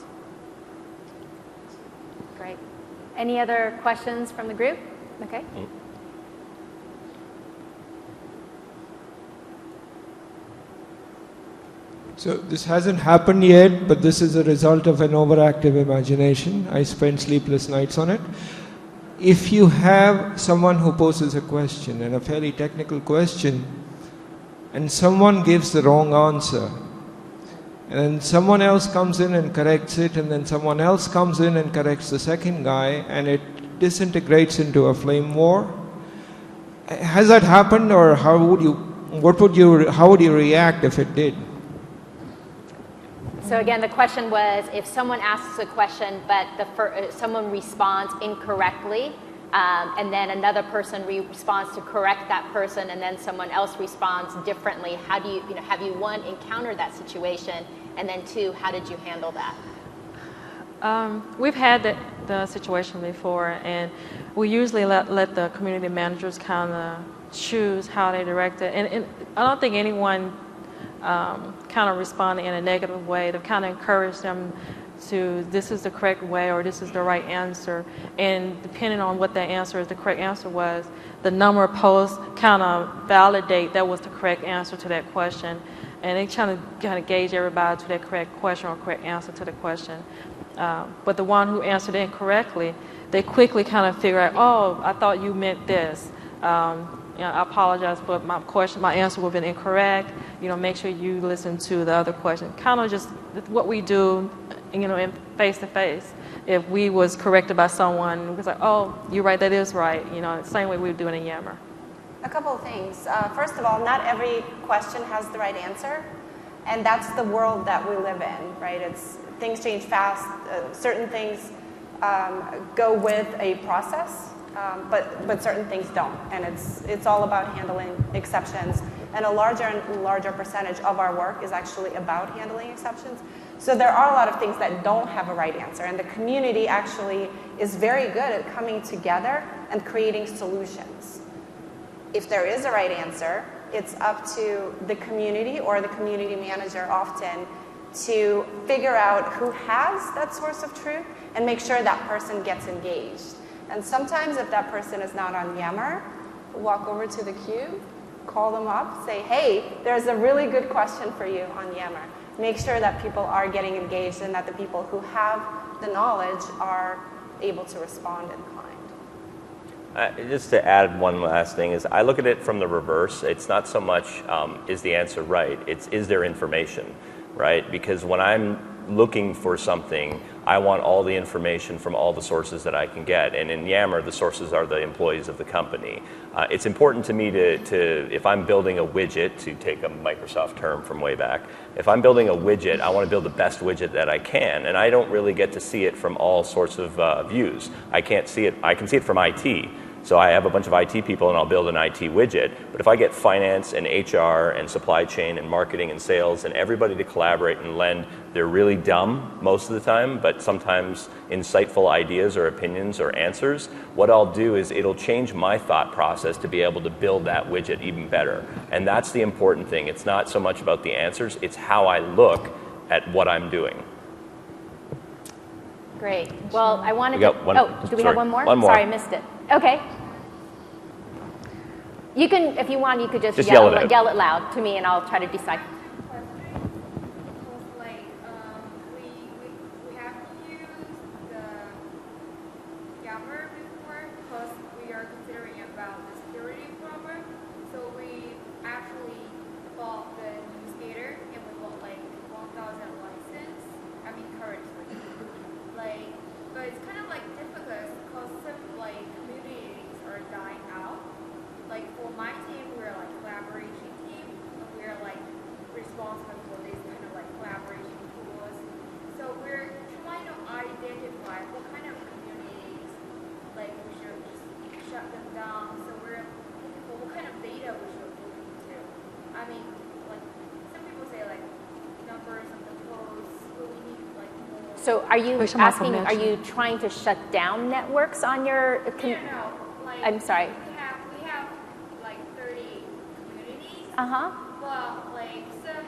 Great. Any other questions from the group? Okay. So this hasn't happened yet, but this is a result of an overactive imagination. I spent sleepless nights on it. If you have someone who poses a question, and a fairly technical question, and someone gives the wrong answer, and then someone else comes in and corrects it, and then someone else comes in and corrects the second guy, and it disintegrates into a flame war. Has that happened, or how would you react if it did? So again, the question was, if someone asks a question, but someone responds incorrectly, and then another person responds to correct that person, and then someone else responds differently, how do you, have you, one, encountered that situation, and then two, how did you handle that? We've had the situation before, and we usually let the community managers kind of choose how they direct it. And I don't think anyone kind of responded in a negative way. To kind of encourage them to, this is the correct way, or this is the right answer. And depending on what that answer is, the correct answer was, the number of posts kind of validate that was the correct answer to that question. And they kind of gauge everybody to that correct question or correct answer to the question. But the one who answered incorrectly, they quickly kind of figure out, oh, I thought you meant this. I apologize, but my answer would have been incorrect. Make sure you listen to the other question. Kind of just what we do, in face to face. If we was corrected by someone, it was like, oh, you're right, that is right. Same way we would do it in Yammer. A couple of things. First of all, not every question has the right answer, and that's the world that we live in, right? Things change fast. Certain things go with a process. But certain things don't, and it's all about handling exceptions. And a larger and larger percentage of our work is actually about handling exceptions. So there are a lot of things that don't have a right answer, and the community actually is very good at coming together and creating solutions. If there is a right answer, it's up to the community or the community manager often to figure out who has that source of truth and make sure that person gets engaged. And sometimes if that person is not on Yammer, walk over to the queue, call them up, say, hey, there's a really good question for you on Yammer. Make sure that people are getting engaged and that the people who have the knowledge are able to respond in kind. Just to add one last thing is I look at it from the reverse. It's not so much is the answer right, it's is there information, right? Because when I'm looking for something, I want all the information from all the sources that I can get. And in Yammer, the sources are the employees of the company. It's important to me to, if I'm building a widget, to take a Microsoft term from way back, if I'm building a widget, I want to build the best widget that I can. And I don't really get to see it from all sorts of views. I can't see it, I can see it from IT. So I have a bunch of IT people and I'll build an IT widget. But if I get finance and HR and supply chain and marketing and sales and everybody to collaborate and lend, they're really dumb most of the time, but sometimes insightful ideas or opinions or answers, what I'll do is it'll change my thought process to be able to build that widget even better. And that's the important thing. It's not so much about the answers, it's how I look at what I'm doing. Great. Well, I wanted to... do we have one more? One more. Sorry, I missed it. Okay. You can, if you want, you could just yell it loud to me and I'll try to decide. We have used the Yammer before because we are considering about the security problem. So we actually bought the newsletter and we bought like 1,000 license. I mean currently. But it's kind of like difficult I mean, like, some people say, like, numbers of the posts, but we need, like, more. So are you Which Michael asking, are mentioned. you trying to shut down networks on your, No, like, I'm sorry. we have, like, 30 communities. Uh-huh. But like some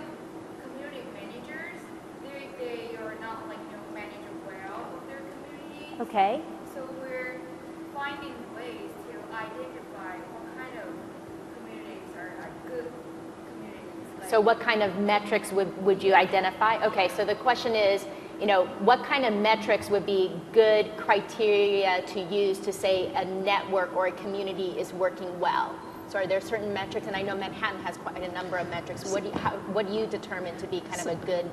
community managers, they are not like manage well of their community. Okay. So we're finding ways to identify what kind of communities are good communities. Like, So what kind of metrics would you identify? Okay, so the question is, what kind of metrics would be good criteria to use to say a network or a community is working well? So are there certain metrics, and I know Manhattan has quite a number of metrics. What do you determine to be kind of a good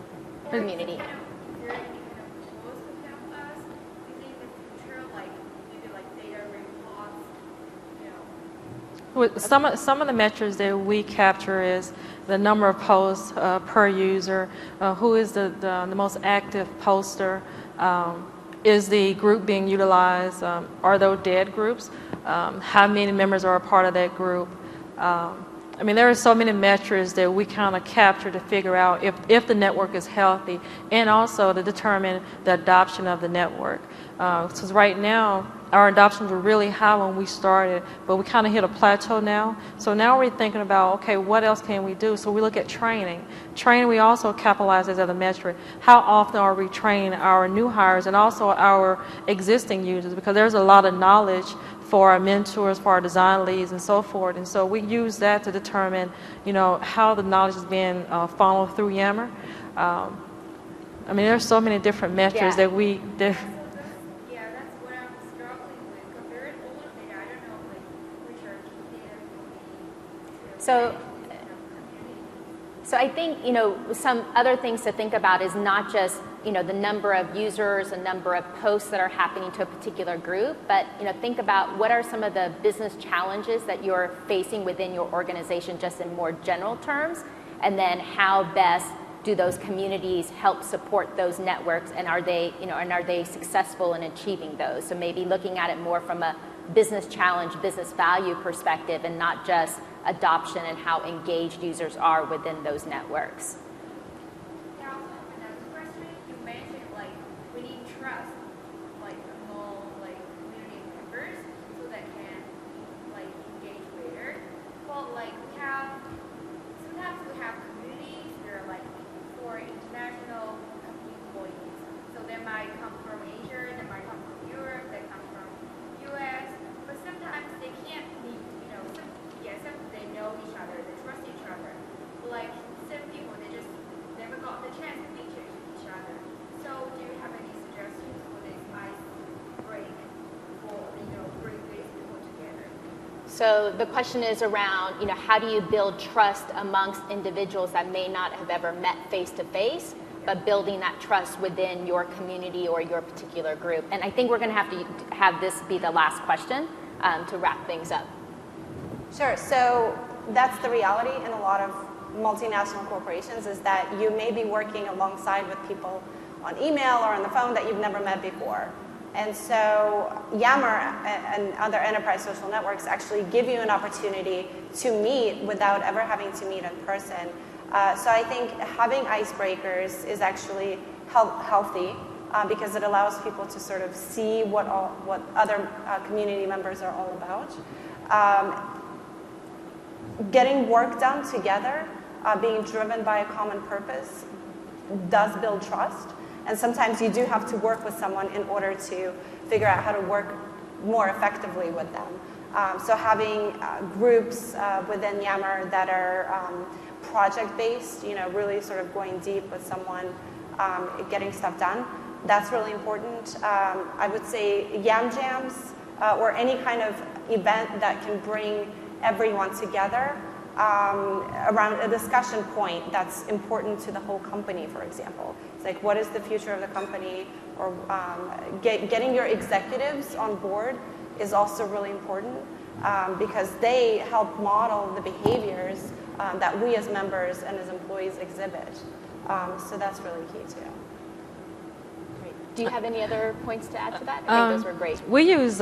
community? kind of very kind of close to help us. I think in the future, like maybe like data reports, Some of the metrics that we capture is the number of posts per user, who is the most active poster, is the group being utilized, are those dead groups, how many members are a part of that group. I mean, there are so many metrics that we kind of capture to figure out if the network is healthy, and also to determine the adoption of the network. Because right now, our adoptions were really high when we started, but we kind of hit a plateau now. So now we're thinking about, okay, what else can we do? So we look at training. Training, we also capitalize as a metric. How often are we training our new hires and also our existing users? Because there's a lot of knowledge for our mentors, for our design leads, and so forth. And so we use that to determine, how the knowledge is being funneled through Yammer. I mean, there's so many different metrics that we... that's what I'm struggling with. Because there is all of data. I don't know like which are key data for me. So I think, some other things to think about is not just, the number of users, the number of posts that are happening to a particular group, but, think about what are some of the business challenges that you're facing within your organization just in more general terms, and then how best do those communities help support those networks, and are they successful in achieving those? So maybe looking at it more from a business challenge, business value perspective, and not just adoption and how engaged users are within those networks. Yeah, also another question, you mentioned like we need trust like among like community members so that can like engage better. Well, like sometimes we have communities that are like for international employees. So they might come from Asia, they might come from Europe, they come from US, but sometimes they can't meet, some they know each other, they trust each other. But like some people, they just never got the chance to meet each other. So do you have any suggestions for this ice break for, bring these people together? So the question is around, how do you build trust amongst individuals that may not have ever met face to face, but building that trust within your community or your particular group? And I think we're going to have this be the last question to wrap things up. Sure. So that's the reality in a lot of multinational corporations, is that you may be working alongside with people on email or on the phone that you've never met before. And so Yammer and other enterprise social networks actually give you an opportunity to meet without ever having to meet in person. So I think having icebreakers is actually healthy because it allows people to sort of see what other community members are all about. Getting work done together, being driven by a common purpose, does build trust. And sometimes you do have to work with someone in order to figure out how to work more effectively with them. So having groups within Yammer that are project-based, really sort of going deep with someone, getting stuff done, that's really important. I would say Yam Jams or any kind of event that can bring everyone together around a discussion point that's important to the whole company, for example. It's like, what is the future of the company? Or getting your executives on board is also really important because they help model the behaviors that we as members and as employees exhibit. So that's really key too. Great. Do you have any other points to add to that? I think those were great. We use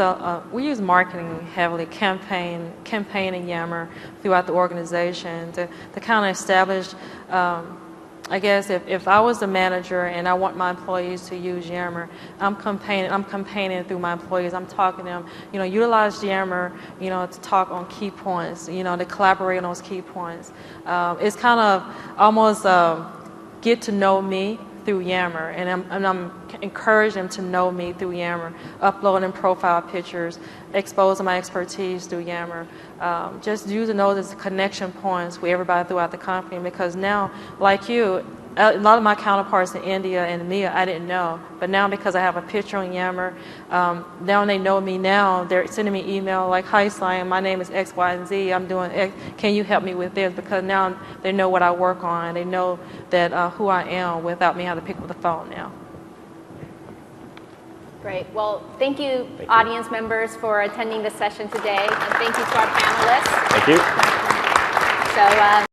marketing heavily, campaigning Yammer throughout the organization to kind of establish. I guess if I was the manager and I want my employees to use Yammer, I'm campaigning through my employees. I'm talking to them, utilize Yammer, to talk on key points, to collaborate on those key points. It's kind of almost get to know me through Yammer, and I'm encouraging them to know me through Yammer, uploading profile pictures, exposing my expertise through Yammer, just using those as connection points with everybody throughout the company, because now, like you, a lot of my counterparts in India and EMEA, I didn't know, but now because I have a picture on Yammer, now they know me now, they're sending me email like, hi Slam, my name is X, Y, and Z, I'm doing X, can you help me with this? Because now they know what I work on, they know that who I am without me having to pick up the phone now. Great. Well, thank you, audience members, for attending this session today, and thank you to our panelists. Thank you. So.